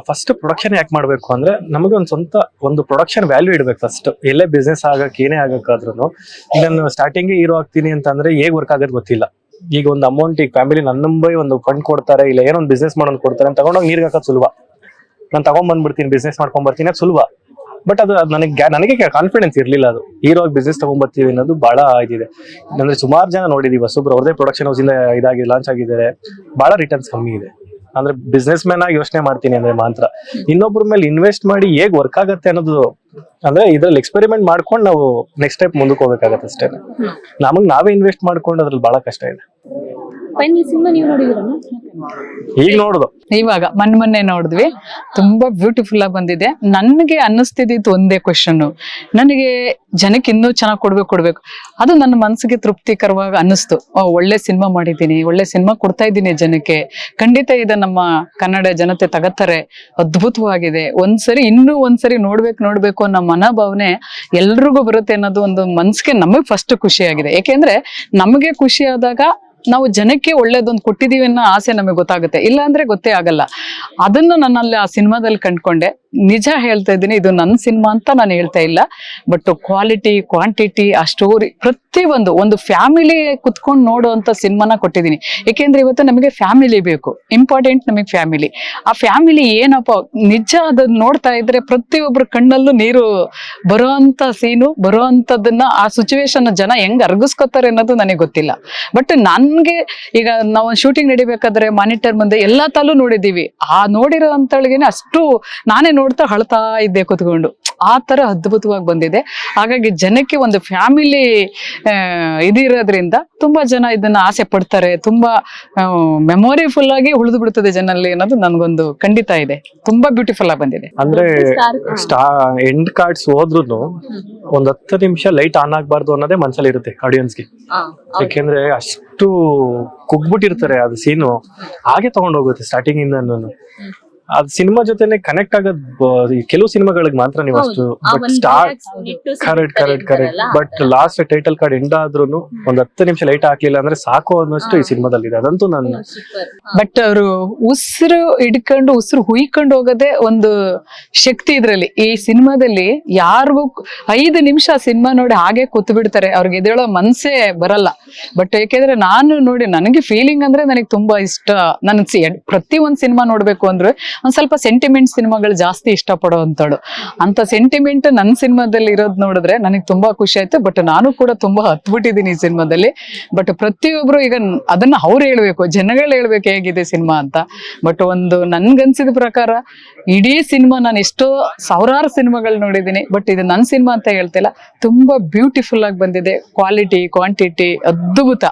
ಫಸ್ಟ್ ಪ್ರೊಡಕ್ಷನ್ ಯಾಕೆ ಮಾಡ್ಬೇಕು ಅಂದ್ರೆ ನಮಗೆ ಒಂದು ಸ್ವಂತ ಒಂದು ಪ್ರೊಡಕ್ಷನ್ ವ್ಯಾಲ್ಯೂ ಇಡ್ಬೇಕು. ಫಸ್ಟ್ ಎಲ್ಲೇ ಬಿಸ್ನೆಸ್ ಆಗಕ್ಕೆ ಏನೇ ಆಗಕ್ಕಾದ್ರೂ ನಾನು ಸ್ಟಾರ್ಟಿಂಗ್ ಹೀರೋ ಆಗ್ತೀನಿ ಅಂತ ಅಂದ್ರೆ ಹೇಗ್ ವರ್ಕ್ ಆಗೋದು ಗೊತ್ತಿಲ್ಲ. ಈಗ ಒಂದು ಅಮೌಂಟ್ ಈಗ ಫ್ಯಾಮಿಲಿ ನನ್ನ ಒಂದು ಫಂಡ್ ಕೊಡ್ತಾರೆ, ಇಲ್ಲ ಏನೋ ಒಂದು ಬಿಸ್ನೆಸ್ ಮಾಡೋದು ಕೊಡ್ತಾರೆ ಅಂತ ತಗೊಂಡೋಗಿ ನೀರ್ಗೆ ಹಾಕೋದು ಸುಲಭ. ನಾನು ತಗೊಂಡ್ಬಂದ್ಬಿಡ್ತೀನಿ, ಬಿಸ್ನೆಸ್ ಮಾಡ್ಕೊಂಡ್ ಬರ್ತೀನಿ, ಅದು ಸುಲಭ. ಬಟ್ ಅದು ನನಗೆ ಕಾನ್ಫಿಡೆನ್ಸ್ ಇರ್ಲಿಲ್ಲ. ಅದು ಹೀರೋ ಬಿಸ್ನೆಸ್ ತಗೊಂಡ್ಬರ್ತೀವಿ ಅನ್ನೋದು ಬಹಳ ಇದಿದೆ. ಅಂದ್ರೆ ಸುಮಾರು ಜನ ನೋಡಿದೀವಿ, ಹೊಸಬ್ರು ಅವ್ರದೇ ಪ್ರೊಡಕ್ಷನ್ ಹೌಸ್ ಇಂದ ಇದಾಗಿ ಲಾಂಚ್ ಆಗಿದ್ದಾರೆ, ಬಹಳ ರಿಟರ್ನ್ಸ್ ಕಮ್ಮಿ ಇದೆ. ಅಂದ್ರೆ ಬಿಸ್ನೆಸ್ ಮ್ಯಾನ್ ಆಗಿ ಯೋಚನೆ ಮಾಡ್ತೀನಿ ಅಂದ್ರೆ ಮಾತ್ರ. ಇನ್ನೊಬ್ರ ಮೇಲೆ ಇನ್ವೆಸ್ಟ್ ಮಾಡಿ ಹೇಗ್ ವರ್ಕ್ ಆಗತ್ತೆ ಅನ್ನೋದು, ಅಂದ್ರೆ ಇದ್ರಲ್ಲಿ ಎಕ್ಸ್ಪೆರಿಮೆಂಟ್ ಮಾಡ್ಕೊಂಡು ನಾವು ನೆಕ್ಸ್ಟ್ ಟೈಪ್ ಮುಂದಕ್ಕೆ ಹೋಗ್ಬೇಕಾಗತ್ತೆ ಅಷ್ಟೇ. ನಮಗ್ ನಾವೇ ಇನ್ವೆಸ್ಟ್ ಮಾಡ್ಕೊಂಡು ಅದ್ರಲ್ಲಿ ಬಹಳ ಕಷ್ಟ ಇದೆ. ಫೈನಲ್ ಸಿನಿಮಾ ನೀವು ನೋಡಿದಿರಮ್ಮ? ಈಗ ನೋಡುದು ಇವಾಗ ಮೊನ್ನೆ ನೋಡಿದ್ವಿ, ತುಂಬಾ ಬ್ಯೂಟಿಫುಲ್ ಆಗಿ ಬಂದಿದೆ. ನನಗೆ ಅನ್ನಿಸ್ತಿದ್ದಿತ್ತು ಒಂದೇ ಕ್ವಶನ್, ನನಗೆ ಜನಕ್ಕೆ ಇನ್ನೂ ಚೆನ್ನಾಗಿ ಕೊಡ್ಬೇಕು, ಅದು ನನ್ನ ಮನಸ್ಸಿಗೆ ತೃಪ್ತಿಕರವಾಗಿ ಅನ್ನಿಸ್ತು. ಒಳ್ಳೆ ಸಿನಿಮಾ ಮಾಡಿದ್ದೀನಿ, ಒಳ್ಳೆ ಸಿನಿಮಾ ಕೊಡ್ತಾ ಇದ್ದೀನಿ ಜನಕ್ಕೆ, ಖಂಡಿತ ಇದೆ ನಮ್ಮ ಕನ್ನಡ ಜನತೆ ತಗತ್ತಾರೆ, ಅದ್ಭುತವಾಗಿದೆ, ಇನ್ನೂ ಒಂದ್ಸರಿ ನೋಡ್ಬೇಕು ಅನ್ನೋ ಮನೋಭಾವನೆ ಎಲ್ರಿಗೂ ಬರುತ್ತೆ ಅನ್ನೋದು ಒಂದು ಮನ್ಸಿಗೆ ನಮಗೆ ಫಸ್ಟ್ ಖುಷಿಯಾಗಿದೆ. ಯಾಕೆಂದ್ರೆ ನಮಗೆ ಖುಷಿ ಆದಾಗ ನಾವು ಜನಕ್ಕೆ ಒಳ್ಳೇದೊಂದು ಕೊಟ್ಟಿದೀವಿ ಅನ್ನೋ ಆಸೆ ನಮಗೆ ಗೊತ್ತಾಗುತ್ತೆ, ಇಲ್ಲ ಅಂದ್ರೆ ಗೊತ್ತೇ ಆಗಲ್ಲ. ಅದನ್ನು ನನ್ನಲ್ಲಿ ಆ ಸಿನಿಮಾದಲ್ಲಿ ಕಂಡ್ಕೊಂಡೆ. ನಿಜ ಹೇಳ್ತಾ ಇದ್ದೀನಿ, ಇದು ನನ್ನ ಸಿನಿಮಾ ಅಂತ ನಾನು ಹೇಳ್ತಾ ಇಲ್ಲ, ಬಟ್ ಕ್ವಾಲಿಟಿ ಕ್ವಾಂಟಿಟಿ ಆ ಸ್ಟೋರಿ ಒಂದು ಫ್ಯಾಮಿಲಿ ಕುತ್ಕೊಂಡು ನೋಡುವಂತ ಸಿನಿಮಾನ ಕೊಟ್ಟಿದ್ದೀನಿ. ಏಕೆಂದ್ರೆ ಇವತ್ತು ನಮಗೆ ಫ್ಯಾಮಿಲಿ ಬೇಕು, ಇಂಪಾರ್ಟೆಂಟ್ ನಮಗೆ ಫ್ಯಾಮಿಲಿ. ಆ ಫ್ಯಾಮಿಲಿ ಏನಪ್ಪ ನಿಜ ಅದನ್ನ ನೋಡ್ತಾ ಇದ್ರೆ ಪ್ರತಿಯೊಬ್ಬರ ಕಣ್ಣಲ್ಲೂ ನೀರು ಬರುವಂತ ಸೀನು, ಬರುವಂತದನ್ನ ಆ ಸಿಚುವೇಶನ್ ಜನ ಹೆಂಗ್ ಅರ್ಗಿಸ್ಕೊತಾರೆ ಅನ್ನೋದು ನನಗೆ ಗೊತ್ತಿಲ್ಲ. ಬಟ್ ನನ್ಗೆ ಈಗ ನಾವು ಶೂಟಿಂಗ್ ನಡಿಬೇಕಾದ್ರೆ ಮಾನಿಟರ್ ಮುಂದೆ ಎಲ್ಲಾ ತಾಲೂ ನೋಡಿದೀವಿ, ಆ ನೋಡಿರೋ ಅಂತಳಿಗೆನೆ ಅಷ್ಟು ನಾನೇ ನೋಡ್ತಾ ಅಳ್ತಾ ಇದ್ದೆ ಕುತ್ಕೊಂಡು. ಆ ತರ ಅದ್ಭುತವಾಗಿ ಬಂದಿದೆ. ಹಾಗಾಗಿ ಜನಕ್ಕೆ ಒಂದು ಫ್ಯಾಮಿಲಿ ಇದಿರೋದ್ರಿಂದ ತುಂಬಾ ಜನ ಇದನ್ನ ಆಸೆ ಪಡ್ತಾರೆ, ತುಂಬಾ ಮೆಮೊರಿಫುಲ್ ಆಗಿ ಉಳಿದು ಬಿಡ್ತದೆ ಜನಲ್ಲಿ ಅನ್ನೋದು ನನ್ಗೊಂದು ಖಂಡಿತ ಇದೆ. ತುಂಬಾ ಬ್ಯೂಟಿಫುಲ್ ಆಗಿ ಬಂದಿದೆ. ಅಂದ್ರೆ ಎಂಡ್ ಕಾರ್ಡ್ಸ್ ಹೋದ್ರು ಒಂದ್ 10 ನಿಮಿಷ ಲೈಟ್ ಆನ್ ಆಗ್ಬಾರ್ದು ಅನ್ನೋದೇ ಮನ್ಸಲ್ಲಿ ಇರುತ್ತೆ ಆಡಿಯನ್ಸ್ಗೆ. ಯಾಕೆಂದ್ರೆ ಅಷ್ಟು ಕುಗ್ಬಿಟ್ಟಿರ್ತಾರೆ ಅದು ಸೀನು, ಹಾಗೆ ತಗೊಂಡ್ ಹೋಗುತ್ತೆ ಸ್ಟಾರ್ಟಿಂಗ್ ಇಂದ. ಅದ್ ಸಿನಿಮಾ ಜೊತೆನೆ ಕನೆಕ್ಟ್ ಆಗೋದ್ ಕೆಲವು ಸಿನಿಮಾಗಳಿಗೆ ಮಾತ್ರ ನೀವು ಅಷ್ಟು, but correct but last title card end ಆದ್ರೂ ಒಂದ್ 10 ನಿಮಿಷ ಲೈಟ್ ಹಾಕ್ಲಿಲ್ಲ ಅಂದ್ರೆ ಸಾಕು ಅನ್ನೋಷ್ಟು ಈ ಸಿನಿಮಾದಲ್ಲಿ ಇದೆ. ಅದಂತೂ ನಾನು ಬಟ್ ಅವರು ಉಸಿರು ಹಿಡ್ಕೊಂಡು ಉಸಿರು ಹುಯ್ಕೊಂಡು ಹೋಗೋದೇ ಒಂದು ಶಕ್ತಿ ಇದ್ರಲ್ಲಿ. ಈ ಸಿನಿಮಾದಲ್ಲಿ ಯಾರಿಗೂ 5 ನಿಮಿಷ ಸಿನಿಮಾ ನೋಡಿ ಹಾಗೆ ಕೂತ್ ಬಿಡ್ತಾರೆ, ಅವ್ರಿಗೆ ಎದ್ದೇಳೋ ಮನ್ಸೇ ಬರಲ್ಲ. ಬಟ್ ಯಾಕೆಂದ್ರೆ ನಾನು ನೋಡಿ ನನಗೆ ಫೀಲಿಂಗ್ ಅಂದ್ರೆ ನನಗೆ ತುಂಬಾ ಇಷ್ಟ. ನನ್ಗೆ ಪ್ರತಿ ಒಂದ್ ಸಿನಿಮಾ ನೋಡ್ಬೇಕು ಅಂದ್ರೆ ಒಂದ್ ಸ್ವಲ್ಪ ಸೆಂಟಿಮೆಂಟ್ ಸಿನಿಮಾಗಳು ಜಾಸ್ತಿ ಇಷ್ಟಪಡೋ ಅಂತಳು. ಅಂತ ಸೆಂಟಿಮೆಂಟ್ ನನ್ನ ಸಿನಿಮಾದಲ್ಲಿ ಇರೋದ್ ನೋಡಿದ್ರೆ ನನಗೆ ತುಂಬಾ ಖುಷಿ ಆಯ್ತು. ಬಟ್ ನಾನು ಕೂಡ ತುಂಬಾ ಹತ್ಬಿಟ್ಟಿದ್ದೀನಿ ಈ ಸಿನಿಮಾದಲ್ಲಿ. ಬಟ್ ಪ್ರತಿಯೊಬ್ರು ಈಗ ಅದನ್ನ ಅವ್ರು ಹೇಳ್ಬೇಕು, ಜನಗಳು ಹೇಳ್ಬೇಕು ಹೇಗಿದೆ ಸಿನಿಮಾ ಅಂತ. ಬಟ್ ಒಂದು ನನ್ಗನ್ಸಿದ ಪ್ರಕಾರ ಇಡೀ ಸಿನಿಮಾ ನಾನು ಎಷ್ಟೋ ಸಾವಿರಾರು ಸಿನಿಮಾಗಳು ನೋಡಿದ್ದೀನಿ, ಬಟ್ ಇದು ನನ್ನ ಸಿನಿಮಾ ಅಂತ ಹೇಳ್ತಿಲ್ಲ. ತುಂಬಾ ಬ್ಯೂಟಿಫುಲ್ ಆಗಿ ಬಂದಿದೆ, ಕ್ವಾಲಿಟಿ ಕ್ವಾಂಟಿಟಿ ಅದ್ಭುತ.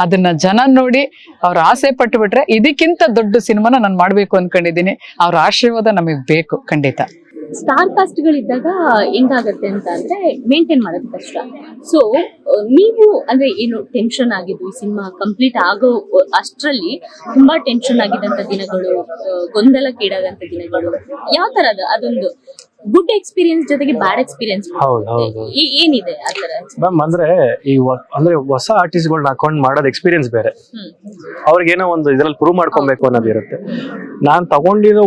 ಅದನ್ನ ಜನ ನೋಡಿ ಅವ್ರ ಆಸೆ ಪಟ್ಟು ಬಿಟ್ರೆ ಇದಕ್ಕಿಂತ ದೊಡ್ಡ ಸಿನಿಮಾನ ನಾನು ಮಾಡ್ಬೇಕು ಅನ್ಕೊಂಡಿದ್ದೀನಿ. ಅವ್ರ ಆಶೀರ್ವಾದ ನಮಗ್ ಬೇಕು ಖಂಡಿತ. ಸ್ಟಾರ್ ಕಾಸ್ಟ್ ಗಳಿದ್ದಾಗ ಹೆಂಗಾಗತ್ತೆ ಅಂತ ಅಂದ್ರೆ ಮೇಂಟೈನ್ ಮಾಡೋದು ಕಷ್ಟ. ಸೊ ನೀವು ಅಂದ್ರೆ ಏನು ಟೆನ್ಷನ್ ಆಗಿದ್ದು ಈ ಸಿನಿಮಾ ಕಂಪ್ಲೀಟ್ ಆಗೋ ಅಷ್ಟ್ರಲ್ಲಿ ತುಂಬಾ ಟೆನ್ಷನ್ ಆಗಿದಂತ ದಿನಗಳು, ಗೊಂದಲಕ್ಕೀಡಾದಂತ ದಿನಗಳು, ಯಾವ ತರದ ಅದೊಂದು ಗುಡ್ ಎಕ್ಸ್ಪೀರಿಯನ್ಸ್ ಜೊತೆಗೆ ಬ್ಯಾಡ್ ಎಕ್ಸ್ಪೀರಿಯನ್ಸ್ ಏನಿದೆ ಆ ತರ? ಮ್ಯಾಮ್ ಅಂದ್ರೆ ಅಂದ್ರೆ ಹೊಸ ಆರ್ಟಿಸ್ಟ್ ಗಳನ್ನ ಹಾಕೊಂಡ್ ಮಾಡೋದ್ ಎಕ್ಸ್ಪೀರಿಯನ್ಸ್ ಬೇರೆ, ಅವ್ರಿಗೇನೋ ಒಂದು ಇದ್ರಲ್ಲಿ ಪ್ರೂವ್ ಮಾಡ್ಕೊಬೇಕು ಅನ್ನೋದು ಇರುತ್ತೆ. ನಾನ್ ತಗೊಂಡಿರೋ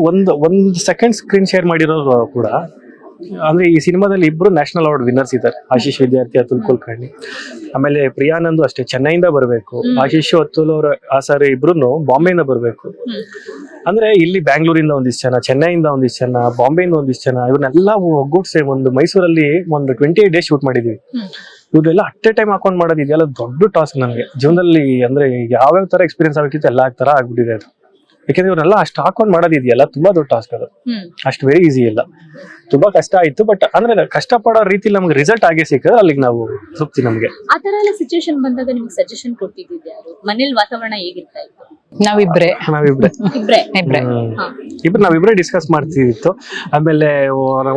ಒಂದ್ ಸೆಕೆಂಡ್ ಸ್ಕ್ರೀನ್ ಶೇರ್ ಮಾಡಿರೋರು ಕೂಡ ಅಂದ್ರೆ ಈ ಸಿನಿಮಾದಲ್ಲಿ ಇಬ್ರು ನ್ಯಾಷನಲ್ ಅವಾರ್ಡ್ ವಿನ್ನರ್ಸ್ ಇದ್ದಾರೆ, ಆಶೀಶ್ ವಿದ್ಯಾರ್ಥಿ, ಅತುಲ್ ಕುಲಕರ್ಣಿ. ಆಮೇಲೆ ಪ್ರಿಯಾನಂದ್ ಅಷ್ಟೇ ಚೆನ್ನೈಯಿಂದ ಬರ್ಬೇಕು, ಆಶೀಶ್ ಅತುಲ್ ಅವ್ರ ಸಾರಿ ಇಬ್ರು ಬಾಂಬೆಯಿಂದ ಬರ್ಬೇಕು. ಅಂದ್ರೆ ಇಲ್ಲಿ ಬ್ಯಾಂಗ್ಳೂರಿಂದ ಒಂದಿಷ್ಟು ಜನ, ಚೆನ್ನೈಯಿಂದ ಒಂದಿಷ್ಟು ಜನ, ಬಾಂಬೆಯಿಂದ ಒಂದಿಷ್ಟು ಜನ, ಇವನ್ನೆಲ್ಲ ಒಗ್ಗೂಡ್ಸಿ ಒಂದು ಮೈಸೂರಲ್ಲಿ ಒಂದು 28 ಡೇಸ್ ಶೂಟ್ ಮಾಡಿದೀವಿ. ಇವ್ರೆಲ್ಲ ಅಟ್ ಎ ಟೈಮ್ ಹಾಕೊಂಡ್ ಮಾಡೋದು ಇದೆಲ್ಲ ದೊಡ್ಡ ಟಾಸ್ಕ್ ನನಗೆ ಜೀವನದಲ್ಲಿ. ಅಂದ್ರೆ ಯಾವ್ಯಾವ ತರ ಎಕ್ಸ್ಪೀರಿಯನ್ಸ್ ಆಗಬೇಕಿತ್ತು ಎಲ್ಲ ತರ ಆಗ್ಬಿಟ್ಟಿದೆ ಅದು. ಯಾಕಂದ್ರೆ ಇವ್ರನ್ನೆಲ್ಲ ಅಷ್ಟು ಹಾಕೊಂಡ್ ಮಾಡೋದಿದೆಯಲ್ಲ ತುಂಬಾ ದೊಡ್ಡ ಟಾಸ್ಕ್ ಅದು, ಅಷ್ಟು ವೆರಿ ಈಸಿ ಇಲ್ಲ, ತುಂಬಾ ಕಷ್ಟ ಆಯ್ತು. ಬಟ್ ಅಂದ್ರೆ ಕಷ್ಟ ಪಡೋ ರೀತಿಲಿ ನಮ್ಗೆ ರಿಸಲ್ಟ್ ಆಗೇ ಸಿಕ್ಕದ್ರೆ ಅಲ್ಲಿಗೆ ನಾವು ತೃಪ್ತಿ ನಮ್ಗೆ. ಆ ತರ ಎಲ್ಲ ಸಿಚುವೇಶನ್ ಬಂದಾಗ ನಿಮ್ಗೆ ಸಜೆಷನ್ ಕೊಟ್ಟಿದ್ದೆ ಯಾರು? ಮನೇಲಿ ವಾತಾವರಣ ಹೇಗಿರ್ತಾ ಇತ್ತು? ನಾವಿಬ್ರೇ ನಾವಿಬ್ರೇ ಡಿಸ್ಕಸ್ ಮಾಡ್ತಿತ್ತು. ಆಮೇಲೆ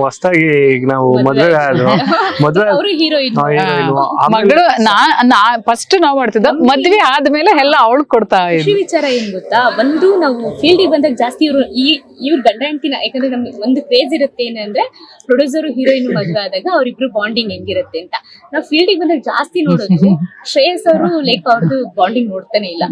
ಹೊಸದಾಗಿ ನಾವು ಮದ್ವೆ ಮಗಳು ಫಸ್ಟ್ ನಾವ್ ಮಾಡ್ತಿದ್ದ, ಮದ್ವೆ ಆದ್ಮೇಲೆ ಎಲ್ಲ ಅವಳು ಕೊಡ್ತಾ ಖುಷಿ ವಿಚಾರ ಏನ್ ಗೊತ್ತಾ, ಒಂದು ನಾವು ಫೀಲ್ಡಿಗೆ ಬಂದಾಗ ಜಾಸ್ತಿ ಇವ್ರ ಗಂಡ ಹೆಂಡತಿನ, ಯಾಕಂದ್ರೆ ನಮ್ಗೆ ಒಂದು ಕ್ರೇಜ್ ಇರುತ್ತೆ ಏನಂದ್ರೆ ಪ್ರೊಡ್ಯೂಸರ್ ಹೀರೋಯಿನ್ ಮದ್ವೆ ಆದಾಗ ಅವ್ರಿಬ್ರು ಬಾಂಡಿಂಗ್ ಹೆಂಗಿರುತ್ತೆ ಅಂತ. ನಾವು ಫೀಲ್ಡಿಗೆ ಬಂದಾಗ ಜಾಸ್ತಿ ನೋಡೋದು ಶ್ರೇಯಸ್ ಅವರು ಲೈಕ್ ಅವ್ರದ್ದು ಬಾಂಡಿಂಗ್ ನೋಡ್ತಾನೆ ಇಲ್ಲ,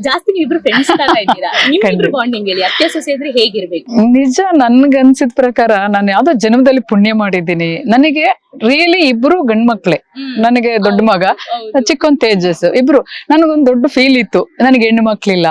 ಜಾಸ್ತಿ ನೀವಿಬ್ರು ಫ್ರೆಂಡ್ಸ್ ತರ ಇದ್ದೀರಾ. ನಿಮ್ಮಿಬ್ರು ಬಾಂಡಿಂಗ್ ಹೇಳಿ, ಅತ್ತೆ ಸೊಸೆ ಇದ್ರೆ ಹೇಗಿರ್ಬೇಕು? ನಿಜ ನನ್ಗನ್ಸಿದ ಪ್ರಕಾರ ನಾನು ಯಾವ್ದೋ ಜನ್ಮದಲ್ಲಿ ಪುಣ್ಯ ಮಾಡಿದ್ದೀನಿ. ನನಗೆ ರಿಯಲಿ ಇಬ್ರು ಗಂಡ್ಮಕ್ಳೆ, ನನಗೆ ದೊಡ್ಡ ಮಗ, ಚಿಕ್ಕೊಂದ್ ತೇಜಸ್, ಇಬ್ರು. ನನಗೊಂದು ದೊಡ್ಡ ಫೀಲ್ ಇತ್ತು, ನನಗೆ ಹೆಣ್ಣು ಮಕ್ಳಿಲ್ಲ.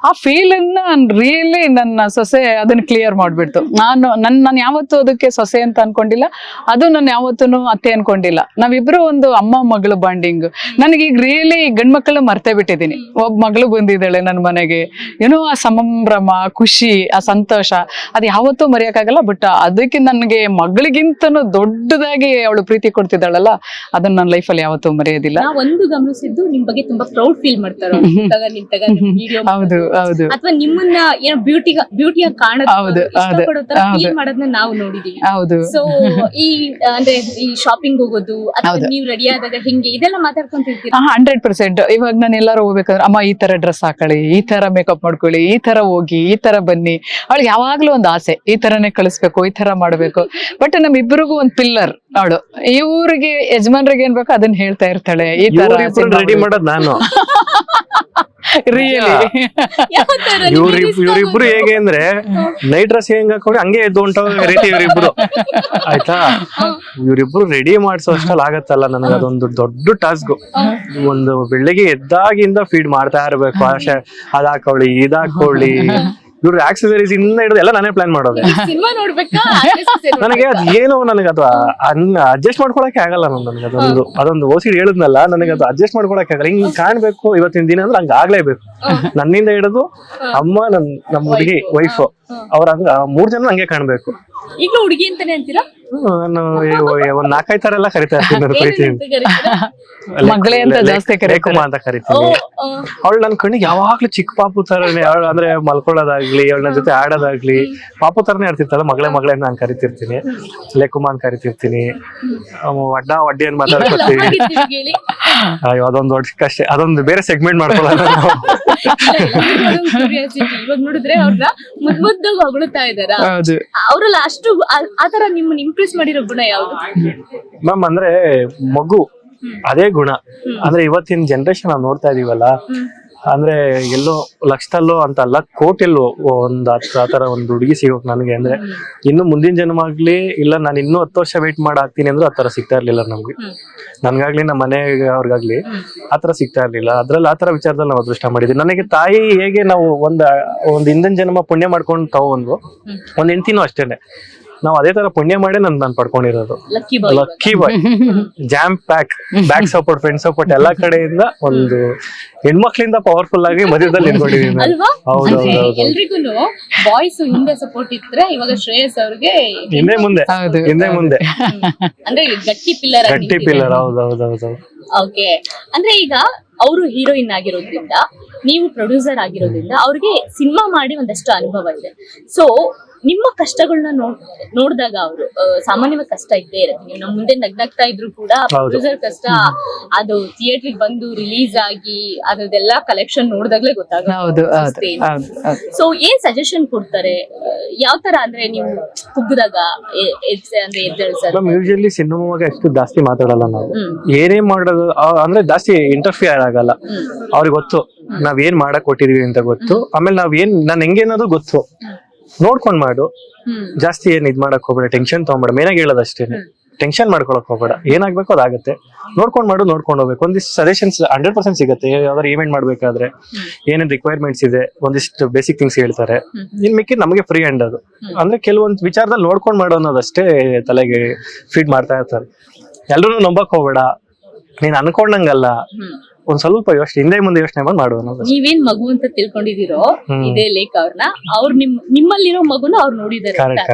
ಆ ಫೀಲ್ ಅನ್ನ ರಿಯಲಿ ನನ್ನ ಸೊಸೆ ಅದನ್ನ ಕ್ಲಿಯರ್ ಮಾಡ್ಬಿಡ್ತು. ನಾನು ಯಾವತ್ತೂ ಅದಕ್ಕೆ ಸೊಸೆ ಅಂತ ಅನ್ಕೊಂಡಿಲ್ಲ, ಅದು ನಾನು ಯಾವತ್ತೂ ಅತ್ತೆ ಅನ್ಕೊಂಡಿಲ್ಲ. ನಾವಿಬ್ರು ಒಂದು ಅಮ್ಮ ಮಗಳು ಬಾಂಡಿಂಗ್. ನನಗೆ ಈಗ ರಿಯಲಿ ಗಂಡ್ಮಕ್ಳು ಮರ್ತೇ ಬಿಟ್ಟಿದ್ದೀನಿ. ಒಬ್ಬ ಮಗಳು ಬಂದಿದ್ದಾಳೆ ನನ್ನ ಮನೆಗೆ, ಏನೋ ಆ ಸಂಭ್ರಮ, ಖುಷಿ, ಆ ಸಂತೋಷ ಅದು ಯಾವತ್ತೂ ಮರೆಯಕ್ಕಾಗಲ್ಲ. ಬಟ್ ಅದಕ್ಕೆ ನನಗೆ ಮಗಳಿಗಿಂತನೂ ದೊಡ್ಡದಾಗಿ ಅವಳು ಪ್ರೀತಿ ಕೊಡ್ತಿದ್ದಾಳಲ್ಲ, ಅದನ್ನ ನನ್ನ ಲೈಫಲ್ಲಿ ಯಾವತ್ತೂ ಮರೆಯೋದಿಲ್ಲ. ನಾ ಒಂದು ಗಮನಿಸಿದ್ದು ನಿಮ್ ಬಗ್ಗೆ ತುಂಬಾ ಪ್ರೌಡ್ ಫೀಲ್ ಮಾಡ್ತಾರ ವಿಡಿಯೋ ಹೌದು ಹೌದು ಅಥವಾ ನಿಮ್ಮನ್ನ ಏನೋ ಬ್ಯೂಟಿಯಾಗಿ ಕಾಣೋದು ಹೌದು, ಇಷ್ಟಪಡೋ ತರ ಹೌದು. ಫೀಲ್ ಮಾಡೋದನ್ನ ನಾವು ನೋಡಿದೀವಿ. ಹೌದು. ಸೊ ಈ ಅಂದ್ರೆ ಈ ಶಾಪಿಂಗ್ ಹೋಗೋದು ಅಥವಾ ನೀವು ರೆಡಿ ಆದಾಗ ಹಿಂಗೆ ಇದೆಲ್ಲ ಮಾತಾಡ್ಕೊಂತಿರ್ತೀರಾ? 100%. ಇವಾಗ ನಾನು ಎಲ್ಲಾರು ಹೋಗ್ಬೇಕಾದ್ರೆ ಅಮ್ಮ ಈ ತರ ಡ್ರೆಸ್ ಹಾಕೊಳ್ಳಿ, ಈ ತರ ಮೇಕಪ್ ಮಾಡ್ಕೊಳ್ಳಿ, ಈ ತರ ಹೋಗಿ, ಈ ತರ ಬನ್ನಿ. ಅವಳಿಗೆ ಯಾವಾಗ್ಲೂ ಒಂದು ಆಸೆ, ಈ ತರನೇ ಕಳಿಸ್ಬೇಕು, ಈ ತರ ಮಾಡ್ಬೇಕು. ಬಟ್ ನಮ್ಮಿಬ್ಬರಿಗೂ ಒಂದು ಪಿಲ್ಲರ್ ಅವಳು. ಇವ್ರಿಗೆ ಯಜಮಾನ್ರಿಗೆ ಏನ್ ಬೇಕೋ ಅದನ್ನ ಹೇಳ್ತಾ ಇರ್ತಾಳೆ. ಈ ತರ ರೆಡಿ ಮಾಡೋದ್ ನಾನು. ರಿಯಲಿ ಯಾವ ತರ ಇವ್ರಿಬ್ರು ಹೇಗೆ ಅಂದ್ರೆ ನೈಟ್ ಡ್ರೆಸ್ ಹೆಂಗ್ ಹಾಕೊಂಡು ಹಂಗೆ ಎದ್ದು ಹೊಂಟೋಗ ರೀತಿ ಇವ್ರಿಬ್ರು, ಆಯ್ತಾ. ಇವ್ರಿಬ್ರು ರೆಡಿ ಮಾಡ್ಸೋ ಅಷ್ಟಲ್ಲಿ ಆಗತ್ತಲ್ಲ ನನಗೆ ಅದೊಂದು ದೊಡ್ಡ ಟಾಸ್ಕ್. ಒಂದು ಬೆಳಿಗ್ಗೆ ಎದ್ದಾಗಿಂದ ಫೀಡ್ ಮಾಡ್ತಾ ಇರ್ಬೇಕು, ಅದ್ ಹಾಕೊಳ್ಳಿ, ಇದ್ ಹಾಕೊಳ್ಳಿ, ಇವ್ರ ಆಕ್ಸಸರೀಸ್ ಇಂದ ಹಿಡಿದು ಎಲ್ಲ ನಾನೇ ಪ್ಲಾನ್ ಮಾಡೋದೆ. ಸಿನಿಮಾ ನೋಡ್ಬೇಕಾ? ನನಗೆ ಅದ್ ಏನೋ ನನಗೆ ಅದು ಅಡ್ಜಸ್ಟ್ ಮಾಡ್ಕೊಳಕ್ಕೆ ಆಗಲ್ಲ. ನನಗೆ ಅದೊಂದು ಓಸಿಡ್ ಹೇಳಿದ್ನಲ್ಲ, ನನಗೆ ಅದು ಅಡ್ಜಸ್ಟ್ ಮಾಡ್ಕೊಳಕ್ಕೆ ಆಗಲ್ಲ. ಹಿಂಗ್ ಕಾಣ್ಬೇಕು ಇವತ್ತಿನ ದಿನ ಅಂದ್ರೆ ಹಂಗ ಆಗ್ಲೇಬೇಕು. ನನ್ನಿಂದ ಹಿಡಿದು ಅಮ್ಮ, ನಮ್ಮ ಹುಡುಗಿ ವೈಫ್ ಅವ್ರ ಹಂಗ 3 ಜನ ಹಂಗೆ ಕಾಣ್ಬೇಕು. ಈಗ ಹುಡುಗಿ ಅಂತಾನೆ ಅಂತೀರಾ? ನಾನು ಒಂದ್ 4-5 ತರ ಎಲ್ಲ ಕರಿತಾ ಇರ್ತೀನಿ ನನ್ನ ಪ್ರೀತಿ. ಮಗಳೇ ಅಂತ ಜಾಸ್ತಿ ರೇಖುಮಾ ಅಂತ ಕರಿತೀನಿ. ಅವಳು ನನ್ ಕಣ್ಣಿಗೆ ಯಾವಾಗ್ಲೂ ಚಿಕ್ಕ ಪಾಪು ತರನೇ, ಅಂದ್ರೆ ಮಲ್ಕೊಳ್ಳೋದಾಗ್ಲಿ, ಅವಳ ನನ್ನ ಜೊತೆ ಆಡೋದಾಗ್ಲಿ ಪಾಪು ತರನೇ ಆಡ್ತಿರ್ತಲ್ಲ. ಮಗಳೇ ಮಗಳೇ ನಾನು ಕರಿತಿರ್ತೀನಿ, ಲೇಖುಮಾ ಅಂತ ಕರಿತಿರ್ತೀನಿ. ವಡ್ಡಿ ಅಂತ ಮಾತಾಡ್ಕೊತೀವಿ. ಅಯ್ಯೋ ಅದೊಂದು ದೊಡ್ಡ ಕಷ್ಟ, ಅದೊಂದು ಬೇರೆ ಸೆಗ್ಮೆಂಟ್ ಮಾಡ್ಕೊಳ್ಳೋಣ ನಾವು. ಇವಾಗ ನೋಡಿದ್ರೆ ಅವ್ರನ್ನ ಮುದ್ದಾಗಿ ಹೊಗಳುತ್ತಾ ಇದಾರ. ಅವ್ರಲ್ಲ ಅಷ್ಟು ಆತರ ನಿಮ್ಮನ್ನ ಇಂಪ್ರೆಸ್ ಮಾಡಿರೋ ಗುಣ ಯಾವ್ದು ಮ್ಯಾಮ್? ಅಂದ್ರೆ ಮಗು ಅದೇ ಗುಣ. ಅಂದ್ರೆ ಇವತ್ತಿನ ಜನರೇಷನ್ ನಾವು ನೋಡ್ತಾ ಇದೀವಲ್ಲ, ಅಂದ್ರೆ ಎಲ್ಲೋ ಲಕ್ಷದಲ್ಲೋ ಅಂತ ಅಲ್ಲ, ಕೋಟಿಯಲ್ಲೋ ಒಂದ್ ಆತರ ಒಂದು ಹುಡುಗಿ ಸಿಗೋಕ್ ನನಗೆ ಅಂದ್ರೆ ಇನ್ನು ಮುಂದಿನ ಜನ್ಮ ಆಗ್ಲಿ, ಇಲ್ಲ ನಾನು ಇನ್ನೂ 10 ವರ್ಷ ವೇಟ್ ಮಾಡಾಕ್ತೀನಿ ಅಂದ್ರೂ ಆತರ ಸಿಗ್ತಾ ಇರ್ಲಿಲ್ಲ ನಮ್ಗೆ. ನನ್ಗಾಗ್ಲಿ ನಮ್ಮ ಮನೆಯವ್ರಿಗಾಗ್ಲಿ ಆತರ ಸಿಗ್ತಾ ಇರ್ಲಿಲ್ಲ. ಅದ್ರಲ್ಲಿ ಆತರ ವಿಚಾರದಲ್ಲಿ ನಾವು ಅದೃಷ್ಟ ಮಾಡಿದ್ವಿ. ನನಗೆ ತಾಯಿ ಹೇಗೆ ನಾವು ಒಂದ್ ಹಿಂದಿನ ಜನ್ಮ ಪುಣ್ಯ ಮಾಡ್ಕೊಂಡು ತಗೊಂಡ್ವು, ಒಂದ್ ಹೆಂಡತಿನೂ ಅಷ್ಟೇನೆ. ನಾವ್ ಅದೇ ತರ ಪುಣ್ಯ ಮಾಡಿ ನಾನು ಪಡ್ಕೊಂಡಿರೋದು. Lucky boy, jam pack, back support, front support ಎಲ್ಲಾ ಕಡೆಯಿಂದ ಒಂದು ಹೆಣ್ಮಕ್ಳಿಂದ ಪವರ್ಫುಲ್ ಆಗಿ ಮಧ್ಯದಲ್ಲಿ ನಿಂತ್ಕೊಂಡಿದೀನಿ. ಹೌದೌದು. ಎಲ್ರಿಗೂನು ಬಾಯ್ಸ್ ಹಿಂದೆ ಸಪೋರ್ಟ್ ಇದ್ರೆ ಇವಾಗ ಶ್ರೇಯಸ್ ಅವ್ರಿಗೆ ಹಿಂದೆ ಮುಂದೆ ಅಂದ್ರೆ ಗಟ್ಟಿ ಪಿಲ್ಲರ್. ಹೌದೌದೌದು. ಓಕೆ, ಅಂದ್ರೆ ಈಗ ಅವರು ಹೀರೋಯಿನ್ ಆಗಿರೋದ್ರಿಂದ, ನೀವು ಪ್ರೊಡ್ಯೂಸರ್ ಆಗಿರೋದ್ರಿಂದ ಅವ್ರಿಗೆ ಸಿನಿಮಾ ಮಾಡಿ ಒಂದಷ್ಟು ಅನುಭವ ಇದೆ. ಸೊ ನಿಮ್ಮ ಕಷ್ಟಗಳನ್ನ ನೋಡಿದಾಗ ಅವರು ಸಾಮಾನ್ಯವಾಗಿ ಕಷ್ಟ ಇದ್ದೇ ಇರುತ್ತೆ. ನೀವು ನಮ್ಮ ಮುಂದೆ ನಗ್ನಾಗ್ತಾ ಇದ್ರು ಕೂಡ ಪ್ರೊಡ್ಯೂಸರ್ ಕಷ್ಟ, ಅದು ಥಿಯೇಟರ್ ಬಂದು ರಿಲೀಸ್ ಆಗಿ ಅದೆಲ್ಲ ಕಲೆಕ್ಷನ್ ನೋಡಿದಾಗ್ಲೇ ಗೊತ್ತಾಗುತ್ತೆ. ಸೊ ಏನ್ ಸಜೆಷನ್ ಕೊಡ್ತಾರೆ? ಯಾವ ತರ ಅಂದ್ರೆ ನೀವು ಕುಗ್ಗದಾಗ ಅಂದ್ರೆ ಎದ್ದೇಳ್ಸೋದು? ಯೂಶಲಿ ಸಿನಿಮಾಗ ಎಷ್ಟು ಜಾಸ್ತಿ ಮಾತಾಡಲ್ಲ ನಾವು, ಏನೇ ಮಾಡೋದು ಅಂದ್ರೆ ಜಾಸ್ತಿ ಇಂಟರ್ಫಿಯರ್ ಆಗಲ್ಲ. ಅವ್ರಿಗೆ ಗೊತ್ತು ನಾವ್ ಏನ್ ಮಾಡಕ್ ಕೊಟ್ಟಿದೀವಿ ಅಂತ ಗೊತ್ತು. ಆಮೇಲೆ ನಾನ್ ಹೆಂಗೇನೋದು ಗೊತ್ತು. ನೋಡ್ಕೊಂಡ್ ಮಾಡು, ಜಾಸ್ತಿ ಏನ್ ಇದ್ ಮಾಡಕ್ ಹೋಗ್ಬೇಡ, ಟೆನ್ಷನ್ ತಗೊಂಬೇಡ. ಮೇನಾಗಿ ಹೇಳೋದಷ್ಟೇನೆ, ಟೆನ್ಷನ್ ಮಾಡ್ಕೊಳಕ್ ಹೋಗ್ಬೇಡ. ಏನಾಗ್ಬೇಕು ಅದಾಗುತ್ತೆ, ನೋಡ್ಕೊಂಡ್ ಮಾಡು, ನೋಡ್ಕೊಂಡು ಹೋಗ್ಬೇಕು. ಒಂದಿಷ್ಟು ಸಜೆಷನ್ಸ್ 100% ಸಿಗುತ್ತೆ. ಯಾವ್ದಾದ್ರು ಈವೆಂಟ್ ಮಾಡ್ಬೇಕಾದ್ರೆ ಏನೇನ್ ರಿಕ್ವೈರ್ಮೆಂಟ್ಸ್ ಇದೆ, ಒಂದಿಷ್ಟು ಬೇಸಿಕ್ ಥಿಂಗ್ಸ್ ಹೇಳ್ತಾರೆ. ಇನ್ ಮಿಕ್ಕಿದ್ ನಮಗೆ ಫ್ರೀ ಹ್ಯಾಂಡ್. ಅದು ಅಂದ್ರೆ ಕೆಲವೊಂದು ವಿಚಾರದಲ್ಲಿ ನೋಡ್ಕೊಂಡ್ ಮಾಡೋ ಅನ್ನೋದಷ್ಟೇ ತಲೆಗೆ ಫೀಡ್ ಮಾಡ್ತಾ ಇರ್ತಾರೆ. ಎಲ್ರು ನಂಬಕ್ ಹೋಗ್ಬೇಡ, ನೀನ್ ಅನ್ಕೊಂಡಂಗಲ್ಲ, ಒಂದ್ ಸ್ವಲ್ಪ ಹಿಂದೆ ಮುಂದೆ ಯೋಚನೆ ಮಾಡಿ ಮಾಡುವ. ನೀವೇನ್ ಮಗು ಅಂತ ತಿಳ್ಕೊಂಡಿದಿರೋ ಇದೇ ಲೇಖ ಅವ್ರನ್ನ, ಅವ್ರು ನಿಮ್ಮಲ್ಲಿರೋ ಮಗುನ ಅವ್ರು ನೋಡಿದಾರೆ.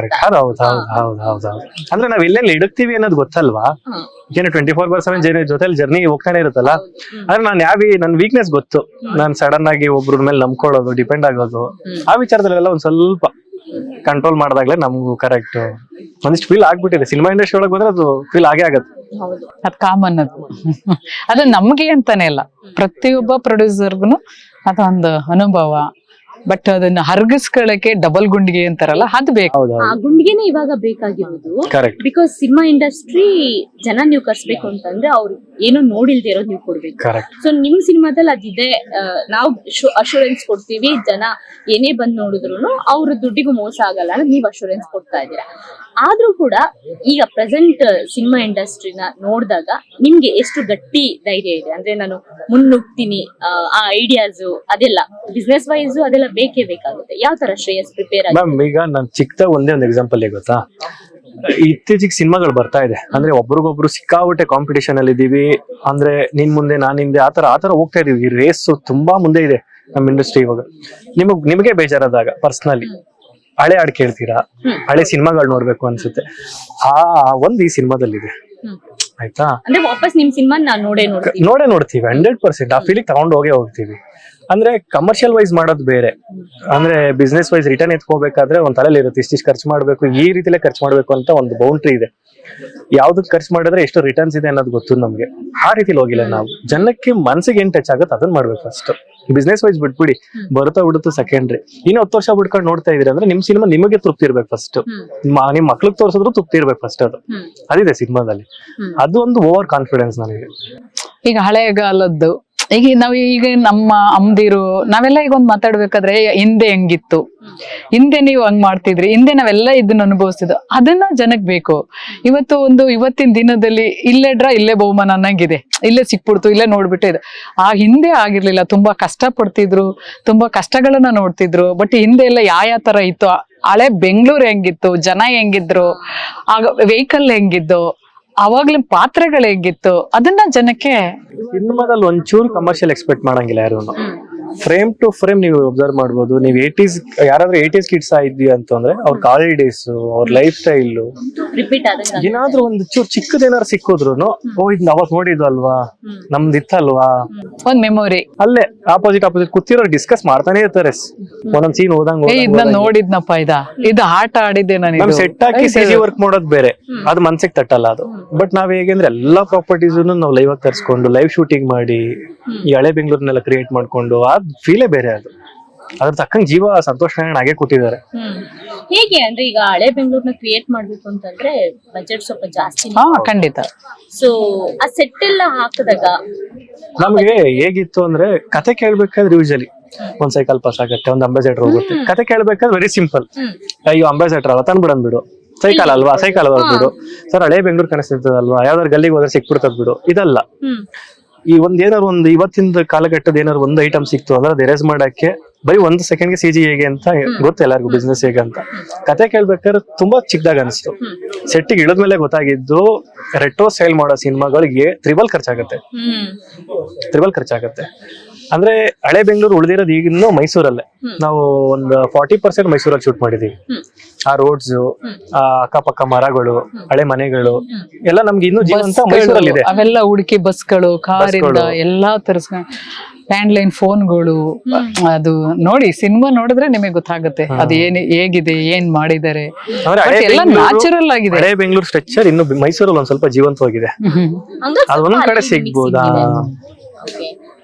ಹೌದು. ಅಂದ್ರೆ ನಾವ್ ಎಲ್ಲೆಲ್ಲಿ ಇಡುತ್ತೀವಿ ಅನ್ನೋದು ಗೊತ್ತಲ್ವಾ? ಏನು 24/7 ಜೊತೆಲಿ ಜರ್ನಿ ಹೋಗ್ತಾನೆ ಇರುತ್ತಲ್ಲ. ಆದ್ರೆ ನನ್ ವೀಕ್ನೆಸ್ ಗೊತ್ತು. ನಾನ್ ಸಡನ್ ಆಗಿ ಒಬ್ರ ಮೇಲೆ ನಂಬ್ಕೊಳ್ಳೋದು, ಡಿಪೆಂಡ್ ಆಗೋದು, ಆ ವಿಚಾರದಲ್ಲೆಲ್ಲ ಒಂದ್ ಸ್ವಲ್ಪ ಕಂಟ್ರೋಲ್ ಮಾಡಿದಾಗ್ಲೇ ನಮ್ಗೂ ಕರೆಕ್ಟ್ ಒಂದಿಷ್ಟು ಫೀಲ್ ಆಗ್ಬಿಟ್ಟಿದೆ. ಸಿನಿಮಾ ಇಂಡಸ್ಟ್ರಿ ಒಳಗೆ ಹೋದ್ರೆ ಅದು ಫೀಲ್ ಆಗೇ ಆಗತ್ತೆ. ಅದ್ ಕಾಮನ್. ಅದು ನಮ್ಗೆ ಅಂತಾನೆ ಇಲ್ಲ, ಪ್ರತಿಯೊಬ್ಬ ಪ್ರೊಡ್ಯೂಸರ್ಗುನು ಅದೊಂದು ಅನುಭವ. ಬಟ್ ಅದನ್ನ ಹರ್ಗಿಸ್ಕೊಳ್ಳಕ್ಕೆ ಡಬಲ್ ಗುಂಡಿಗೆ ಅಂತಾರಲ್ಲ, ಅದು ಬೇಕು. ಆ ಗುಂಡಿಗೆನೆ ಇವಾಗ ಬೇಕಾಗಿರೋದು. ಬಿಕಾಸ್ ಸಿನಿಮಾ ಇಂಡಸ್ಟ್ರಿ ಜನ ನೀವು ಕರ್ಸ್ಬೇಕು ಅಂತಂದ್ರೆ ಅವ್ರು ಏನೋ ನೋಡಿಲ್ದೇ ಇರೋದು ನೀವು ಕೊಡ್ಬೇಕು. ಸೊ ನಿಮ್ ಸಿನಿಮಾದಲ್ಲಿ ಅದಿದೆ. ನಾವು ಅಶೂರೆನ್ಸ್ ಕೊಡ್ತೀವಿ, ಜನ ಏನೇ ಬಂದ್ ನೋಡಿದ್ರು ಅವ್ರ ದುಡ್ಡಿಗೂ ಮೋಸ ಆಗಲ್ಲ ಅಂದ್ರೆ ನೀವು ಅಶೂರೆನ್ಸ್ ಕೊಡ್ತಾ ಇದ್ದೀರಾ. ಆದ್ರೂ ಕೂಡ ಈಗ ಪ್ರೆಸೆಂಟ್ ಸಿನಿಮಾ ಇಂಡಸ್ಟ್ರಿನ ನೋಡಿದಾಗ ನಿಮ್ಗೆ ಎಷ್ಟು ಗಟ್ಟಿ ಧೈರ್ಯ ಇದೆ? ಅಂದ್ರೆ ನಾನು ಮುನ್ನುಗ್ತೀನಿ, ಆ ಐಡಿಯಾಸ್ ಅದೆಲ್ಲ ಬಿಸ್ನೆಸ್ ವೈಸ್ ಅದೆಲ್ಲ ಬೇಕೇ ಬೇಕಾಗುತ್ತೆ. ಯಾವ ತರ ಶ್ರೇಯಸ್ ಪ್ರಿಪೇರ್ ಆಗಿ? ಈಗ ನಾನು ಚಿಕ್ಕದಾಗ ಒಂದೇ ಒಂದು ಎಕ್ಸಾಂಪಲ್ ಗೊತ್ತಾ, ಇತ್ತೀಚಿಗೆ ಸಿನಿಮಾಗಳು ಬರ್ತಾ ಇದೆ ಅಂದ್ರೆ ಒಬ್ರಿಗೊಬ್ರು ಸಿಕ್ಕಾಬಿಟ್ಟೆ ಕಾಂಪಿಟೇಷನ್ ಅಲ್ಲಿ ಇದೀವಿ. ಅಂದ್ರೆ ನಿನ್ ಮುಂದೆ ನಾನ್ ಹಿಂದೆ ಆತರ ಹೋಗ್ತಾ ಇದೀವಿ. ಈ ರೇಸ್ ತುಂಬಾ ಮುಂದೆ ಇದೆ ನಮ್ಮ ಇಂಡಸ್ಟ್ರಿ ಇವಾಗ. ನಿಮಗೆ ಬೇಜಾರಾದಾಗ ಪರ್ಸನಲಿ ಹಳೆ ಹಾಡು ಕೇಳ್ತೀರಾ, ಹಳೆ ಸಿನಿಮಾಗಳು ನೋಡ್ಬೇಕು ಅನ್ಸುತ್ತೆ, ಆ ಒಂದ್ ಈ ಸಿನಿಮಾದಲ್ಲಿದೆ. ಆಯ್ತಾ, ಅಂದ್ರೆ ವಾಪಸ್ ನಿಮ್ ಸಿನಿಮಾ ನಾನ್ ನೋಡೇ ನೋಡ್ತೀವಿ 100%. ಆ ಫೀಲಿಂಗ್ ತಗೊಂಡು ಹೋಗ್ತೀವಿ. ಅಂದ್ರೆ ಕಮರ್ಷಿಯಲ್ ವೈಸ್ ಮಾಡೋದು ಬೇರೆ, ಅಂದ್ರೆ ಬಿಸ್ನೆಸ್ ವೈಸ್ ರಿಟರ್ನ್ ಎತ್ಕೋಬೇಕಾದ್ರೆ ಒಂದ್ ತಲೆಯಲ್ಲಿ ಇರುತ್ತೆ, ಇಷ್ಟಿಷ್ಟು ಖರ್ಚು ಮಾಡ್ಬೇಕು, ಈ ರೀತಿಲೇ ಖರ್ಚು ಮಾಡ್ಬೇಕು ಅಂತ ಒಂದು ಬೌಂಡ್ರಿ ಇದೆ. ಯಾವ್ದಕ್ ಖರ್ಚು ಮಾಡಿದ್ರೆ ಎಷ್ಟು ರಿಟರ್ನ್ಸ್ ಇದೆ ಅನ್ನೋದು ಗೊತ್ತು ನಮ್ಗೆ. ಆ ರೀತಿಲಿ ಹೋಗಿಲ್ಲ ನಾವು. ಜನಕ್ಕೆ ಮನ್ಸಿಗೆ ಏನ್ ಟಚ್ ಆಗುತ್ತೆ ಅದನ್ನ ಮಾಡ್ಬೇಕು ಫಸ್ಟ್. ಬಿಸ್ನೆಸ್ ವೈಸ್ ಬಿಟ್ಬಿಡಿ, ಬರುತ್ತಾ ಬಿಡುತ್ತೋ ಸೆಕೆಂಡ್ರಿ. ಇನ್ನು 10 ವರ್ಷ ಬಿಡ್ಕೊಂಡು ನೋಡ್ತಾ ಇದೀರಿ ಅಂದ್ರೆ ನಿಮ್ ಸಿನಿಮಾ ನಿಮಗೆ ತೃಪ್ತಿ ಇರ್ಬೇಕು ಫಸ್ಟ್. ನಿಮ್ ಮಕ್ಳಿಗೆ ತೋರ್ಸಿದ್ರು ತೃಪ್ತಿ ಇರ್ಬೇಕು ಫಸ್ಟ್. ಅದಿದೆ ಸಿನಿಮಾದಲ್ಲಿ. ಅದು ಒಂದು ಓವರ್ ಕಾನ್ಫಿಡೆನ್ಸ್ ನನಗೆ. ಈಗ ಹಳೆಗಾಲದ್ದು ಈಗ ನಮ್ಮ ಅಮ್ಮದಿರು ನಾವೆಲ್ಲ ಈಗ ಒಂದ್ ಮಾತಾಡ್ಬೇಕಾದ್ರೆ ಹಿಂದೆ ಹೆಂಗಿತ್ತು, ಹಿಂದೆ ನೀವು ಹಂಗ್ ಮಾಡ್ತಿದ್ರಿ, ಹಿಂದೆ ನಾವೆಲ್ಲ ಇದನ್ನ ಅನುಭವಿಸ್ತಿದ್ವು, ಅದನ್ನ ಜನಕ್ ಬೇಕು. ಇವತ್ತಿನ ದಿನದಲ್ಲಿ ಇಲ್ಲೇ ಬಹುಮಾನ ಅನ್ನಂಗಿದೆ, ಇಲ್ಲೇ ಸಿಕ್ಬಿಡ್ತು, ಇಲ್ಲೇ ನೋಡ್ಬಿಟ್ಟು ಇದೆ. ಆ ಹಿಂದೆ ಆಗಿರ್ಲಿಲ್ಲ, ತುಂಬಾ ಕಷ್ಟ ಪಡ್ತಿದ್ರು, ತುಂಬಾ ಕಷ್ಟಗಳನ್ನ ನೋಡ್ತಿದ್ರು. ಬಟ್ ಹಿಂದೆ ಎಲ್ಲ ಯಾವ ತರ ಇತ್ತು, ಹಳೆ ಬೆಂಗಳೂರು ಹೆಂಗಿತ್ತು, ಜನ ಹೆಂಗಿದ್ರು, ಆಗ ವೆಹಿಕಲ್ ಹೆಂಗಿದ್ದು, ಅವಾಗ್ಲಿನ ಪಾತ್ರೆಗಳು ಹೇಗಿತ್ತು, ಅದನ್ನ ಜನಕ್ಕೆ ಸಿನಿಮಾದಲ್ಲಿ ಒಂಚೂರು ಕಮರ್ಷಿಯಲ್ ಎಕ್ಸ್ಪೆಕ್ಟ್ ಮಾಡಂಗಿಲ್ಲ ಯಾರು. ಫ್ರೇಮ್ ಟು ಫ್ರೇಮ್ ನೀವು ಅಬ್ಸರ್ವ್ ಮಾಡ್ಬೋದು. ನೀವು 80s ಯಾರಾದ್ರೂ 80s ಕಿಡ್ಸ್ ಇದ್ವಿ ಅಂತಂದ್ರೆ ಅವ್ರ ಕಾಲೇಜ್ ಡೇಸ್, ಅವ್ರ ಲೈಫ್ ಸ್ಟೈಲ್ ಏನಾದ್ರೂ ಒಂದು ಚೂರು ಚಿಕ್ಕದೇನಾದ್ರು ಸಿಕ್ಕಿದ್ರು ಇದನ್ನ ಅವತ್ ನೋಡಿದ್ವಲ್ವಾ, ನಮ್ದಿತ್ತಲ್ವಾ, ಒಂದ್ ಮೆಮೊರಿ. ಅಲ್ಲೇ ಆಪೋಸಿಟ್ ಕೂತಿರೋ ಡಿಸ್ಕಸ್ ಮಾಡ್ತಾನೆ ಇರ್ತಾರೆ. ಒಂದೊಂದ್ ಸೀನ್ ಹೋದಂಗ ಇದನ್ನ ನೋಡಿದ್ನಪ್ಪ, ಇದು ಆಟ ಆಡಿದ್ದೆ ನಾನು. ಸೆಟ್ ಹಾಕಿ ಸಿಜಿ ವರ್ಕ್ ಮಾಡೋದ್ ಬೇರೆ, ಅದು ಮನ್ಸಿಗೆ ತಟ್ಟಲ್ಲ ಅದು. ಬಟ್ ನಾವ್ ಹೇಗೆಂದ್ರೆ ಎಲ್ಲಾ ಪ್ರಾಪರ್ಟೀಸ್ ನಾವು ಲೈವ್ ಆಗಿ ತರಿಸ್ಕೊಂಡು ಲೈವ್ ಶೂಟಿಂಗ್ ಮಾಡಿ ಈ ಹಳೆ ಬೆಂಗಳೂರ್ನೆಲ್ಲ ಕ್ರಿಯೇಟ್ ಮಾಡ್ಕೊಂಡು ಆ ಫೀಲೇ ಬೇರೆ. ಅದು ಅದ್ರ ತಕ್ಕಂಗ್ ಜೀವ ಸಂತೋಷ ಹಾಗೆ ಕೊಟ್ಟಿದ್ದಾರೆ. ಹೇಗೆ ಅಂದ್ರೆ ಈಗ ಹಳೆ ಬೆಂಗಳೂರ್ನ ಕ್ರಿಯೇಟ್ ಮಾಡ್ಬೇಕು ಅಂತಂದ್ರೆ ಬಜೆಟ್ ಸ್ವಲ್ಪ ಜಾಸ್ತಿ. ಖಂಡಿತ. ಸೊ ಆ ಸೆಟ್ ಎಲ್ಲ ಹಾಕಿದಾಗ ನಮ್ಗೆ ಹೇಗಿತ್ತು ಅಂದ್ರೆ ಕತೆ ಕೇಳ್ಬೇಕಾದ್ರೆ ಯೂಶಲಿ ಒಂದ್ ಸೈಕಲ್ ಪಾಸ್ ಆಗತ್ತೆ, ಒಂದ್ ಅಂಬಾಸೆಡರ್ ಹೋಗುತ್ತೆ. ಕತೆ ಕೇಳ್ಬೇಕಾದ್ರೆ ವೆರಿ ಸಿಂಪಲ್, ಅಯ್ಯೋ ಅಂಬಾಸೆಡರ್ ಅವ ತಂದ್ಬಿಡನ್ ಬಿಡು, ಸೈಕಲ್ ಅಲ್ವಾ ಸೈಕಲ್ ಬಿಡು ಸರ್, ಹಳೆ ಬೆಂಗಳೂರು ಕಾಣಿಸ್ತಿರ್ತದಲ್ವಾ, ಯಾವ್ದಾದ್ರು ಗಲ್ಲಿಗೆ ಹೋದ್ರೆ ಸಿಕ್ಬಿಡ್ತದ ಬಿಡು. ಇದಲ್ಲ, ಈ ಏನಾದ್ರು ಇವತ್ತಿನ ಕಾಲಘಟ್ಟದ ಏನಾದ್ರು ಒಂದು ಐಟಮ್ ಸಿಕ್ತು ಅಂದ್ರೆ ಅದು ಎರೇಸ್ ಮಾಡಕ್ಕೆ ಬರೀ 1 ಸೆಕೆಂಡ್ಗೆ CG ಹೇಗೆ ಅಂತ ಗೊತ್ತು ಎಲ್ಲರಿಗೂ, ಬಿಸ್ನೆಸ್ ಹೇಗೆ ಅಂತ. ಕತೆ ಕೇಳ್ಬೇಕಾದ್ರೆ ತುಂಬಾ ಚಿಕ್ಕದಾಗ ಅನಿಸ್ತು. ಸೆಟ್ಟಿಗೆ ಇಳಿದ್ಮೇಲೆ ಗೊತ್ತಾಗಿದ್ದು ರೆಟ್ರೋ ಸ್ಟೈಲ್ ಮಾಡೋ ಸಿನಿಮಾಗಳಿಗೆ ತ್ರಿಬಲ್ ಖರ್ಚಾಗತ್ತೆ. ಅಂದ್ರೆ ಹಳೆ ಬೆಂಗಳೂರು ಉಳಿದಿರೋದು ಈಗಿನ್ನು ಮೈಸೂರಲ್ಲೇ. ನಾವು ಒಂದು 40% ಮೈಸೂರಲ್ಲಿ ಶೂಟ್ ಮಾಡಿದೀವಿ. ಆ ರೋಡ್ಸ್, ಆ ಅಕ್ಕಪಕ್ಕ ಮರಗಳು, ಹಳೆ ಮನೆಗಳು ಎಲ್ಲ ನಮ್ಗೆ ಇನ್ನೂ ಜೀವಂತ ಮೈಸೂರಲ್ಲಿ ಇದೆ. ಅವೆಲ್ಲ ಹುಡುಕಿ ಬಸ್ಗಳು, ಕಾರಿಂದ ಎಲ್ಲಾ ತರಿಸ್ಕೊಂಡು ಲ್ಯಾಂಡ್ಲೈನ್ ಫೋನ್ಗಳು. ಅದು ನೋಡಿ, ಸಿನಿಮಾ ನೋಡಿದ್ರೆ ನಿಮಗೆ ಗೊತ್ತಾಗುತ್ತೆ ಅದು ಹೇಗಿದೆ, ಏನ್ ಮಾಡಿದ್ದಾರೆ. ಎಲ್ಲ ನ್ಯಾಚುರಲ್ ಆಗಿದೆ. ಹಳೆ ಬೆಂಗಳೂರು ಸ್ಟ್ರಕ್ಚರ್ ಇನ್ನು ಮೈಸೂರಲ್ಲಿ ಒಂದ್ ಸ್ವಲ್ಪ ಜೀವಂತವಾಗಿದೆ. ಅದೊಂದ್ ಕಡೆ ಸಿಗ್ಬೋದಾ?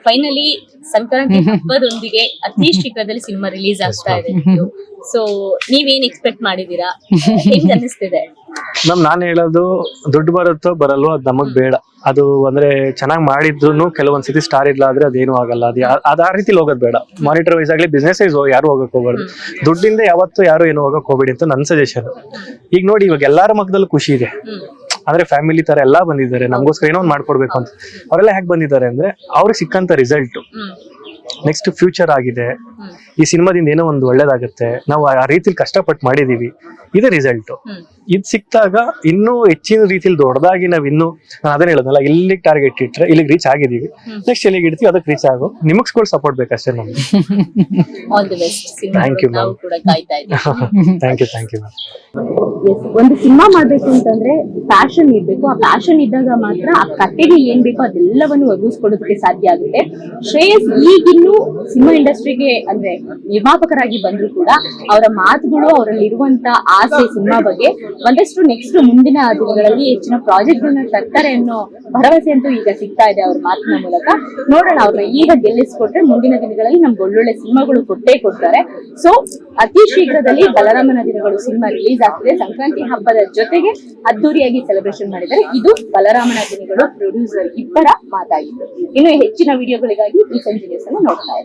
ಫೈನಲಿ ಸಂಕ್ರಾಂತಿ ಹಬ್ಬದೊಂದಿಗೆ ಅತಿ ಶೀಘ್ರದಲ್ಲಿ ಸಿನಿಮಾ ರಿಲೀಸ್ ಆಗ್ತಾ ಇದೆ. ಸೊ ನೀವೇನ್ ಎಕ್ಸ್ಪೆಕ್ಟ್ ಮಾಡಿದೀರಾ, ಹೆಂಗ್ ಅನಿಸ್ತಿದೆ? ನಾನ್ ಹೇಳೋದು, ದುಡ್ಡು ಬರುತ್ತೋ ಬರಲ್ವೋ ಅದ್ ನಮಗ್ ಬೇಡ. ಅದು ಅಂದ್ರೆ ಚೆನ್ನಾಗ್ ಮಾಡಿದ್ರು ಕೆಲವೊಂದ್ಸತಿ ಸ್ಟಾರ್ ಇಲ್ಲ ಆದ್ರೆ ಅದೇನು ಆಗಲ್ಲ. ಅದ್ ಆ ರೀತಿಲಿ ಹೋಗೋದ್ ಬೇಡ. ಮಾನಿಟರ್ ವೈಸ್ ಆಗ್ಲಿ, ಬಿಸ್ನೆಸ್ ವೈಸ್ ಯಾರು ಹೋಗಕ್ ಹೋಗ್ಬಾರ್ದು. ದುಡ್ಡಿಂದ ಯಾವತ್ತು ಯಾರು ಏನು ಹೋಗಕ್ ಹೋಗ್ಬೇಡಿ ಅಂತ ನನ್ ಸಜೆಷನ್. ಈಗ ನೋಡಿ, ಇವಾಗ ಎಲ್ಲಾರ ಮಕ್ಕದಲ್ಲಿ ಖುಷಿ ಇದೆ. ಅಂದ್ರೆ ಫ್ಯಾಮಿಲಿ ತರ ಎಲ್ಲಾ ಬಂದಿದ್ದಾರೆ, ನಮಗೋಸ್ಕರ ಏನೋ ಒಂದ್ ಮಾಡ್ಕೊಡ್ಬೇಕು ಅಂತ. ಅವರೆಲ್ಲ ಹೇಗೆ ಬಂದಿದ್ದಾರೆ ಅಂದ್ರೆ ಅವ್ರಿಗೆ ಸಿಕ್ಕಂತ ರಿಸಲ್ಟ್ ನೆಕ್ಸ್ಟ್ ಫ್ಯೂಚರ್ ಆಗಿದೆ. ಈ ಸಿನಿಮಾದಿಂದ ಏನೋ ಒಂದು ಒಳ್ಳೇದಾಗುತ್ತೆ, ನಾವು ಆ ರೀತಿಲಿ ಕಷ್ಟಪಟ್ಟು ಮಾಡಿದೀವಿ, ಇದು ರಿಸಲ್ಟ್. ಇದ್ ಸಿಕ್ತಾಗ ಇನ್ನೂ ಹೆಚ್ಚಿನ ರೀತಿಲಿ ದೊಡ್ಡದಾಗಿ ನಾವ್ ಇನ್ನೂ, ನಾನು ಅದನ್ನ ಹೇಳೋದಲ್ಲ, ಇಲ್ಲಿಗೆ ಟಾರ್ಗೆಟ್ ಇಟ್ರೆ ಇಲ್ಲಿಗೆ ರೀಚ್ ಆಗಿದೀವಿ, ನೆಕ್ಸ್ಟ್ ಎಲ್ಲಿಗೆ ಇಡ್ತೀವಿ ಅದಕ್ಕೆ ರೀಚ್ ಆಗೋ ನಿಮಗ್ ಸಪೋರ್ಟ್ ಬೇಕಷ್ಟೇ ನಮ್ಗೆ. Thank you ma'am. Thank you ma'am. ಒಂದು ಸಿನಿಮಾ ಮಾಡ್ಬೇಕು ಅಂತಂದ್ರೆ ಪ್ಯಾಷನ್ ಇರ್ಬೇಕು. ಆ ಪ್ಯಾಷನ್ ಇದ್ದಾಗ ಮಾತ್ರ ಆ ಕಥೆಗೆ ಏನ್ ಬೇಕೋ ಅದೆಲ್ಲವನ್ನು ಒದಗಿಸ್ಕೊಡೋದಕ್ಕೆ ಸಾಧ್ಯ ಆಗುತ್ತೆ. ಶ್ರೇಯಸ್ ಈಗಿನ್ನು ಸಿನಿಮಾ ಇಂಡಸ್ಟ್ರಿಗೆ ಅಂದ್ರೆ ನಿರ್ಮಾಪಕರಾಗಿ ಬಂದ್ರು ಕೂಡ ಅವರ ಮಾತುಗಳು, ಅವರಲ್ಲಿ ಇರುವಂತ ಆಸೆ ಸಿನಿಮಾ ಬಗ್ಗೆ ಒಂದಷ್ಟು ನೆಕ್ಸ್ಟ್ ಮುಂದಿನ ದಿನಗಳಲ್ಲಿ ಹೆಚ್ಚಿನ ಪ್ರಾಜೆಕ್ಟ್ ಗಳನ್ನ ತರ್ತಾರೆ ಅನ್ನೋ ಭರವಸೆ ಅಂತೂ ಈಗ ಸಿಗ್ತಾ ಇದೆ ಅವ್ರ ಮಾತಿನ ಮೂಲಕ. ನೋಡೋಣ, ಅವ್ರನ್ನ ಈಗ ಗೆಲ್ಲಿಸ್ಕೊಟ್ರೆ ಮುಂದಿನ ದಿನಗಳಲ್ಲಿ ನಮ್ಗೆ ಒಳ್ಳೊಳ್ಳೆ ಸಿನಿಮಾಗಳು ಕೊಡ್ತಾರೆ. ಸೊ ಅತಿ ಶೀಘ್ರದಲ್ಲಿ ಬಲರಾಮನ ದಿನಗಳು ಸಿನಿಮಾ ರಿಲೀಸ್ ಆಗ್ತಿದೆ. ಸಂಕ್ರಾಂತಿ ಹಬ್ಬದ ಜೊತೆಗೆ ಅದ್ದೂರಿಯಾಗಿ ಸೆಲೆಬ್ರೇಷನ್ ಮಾಡಿದ್ದಾರೆ. ಇದು ಬಲರಾಮನ ದಿನಗಳು ಪ್ರೊಡ್ಯೂಸರ್ ಇಬ್ಬರ ಮಾತಾಗಿತ್ತು. ಇನ್ನು ಹೆಚ್ಚಿನ ವಿಡಿಯೋಗಳಿಗಾಗಿ ಈ ಸಂಜೆ ನ್ಯೂಸ್ ಅನ್ನು ನೋಡ್ತಾ ಇದ್ದಾರೆ.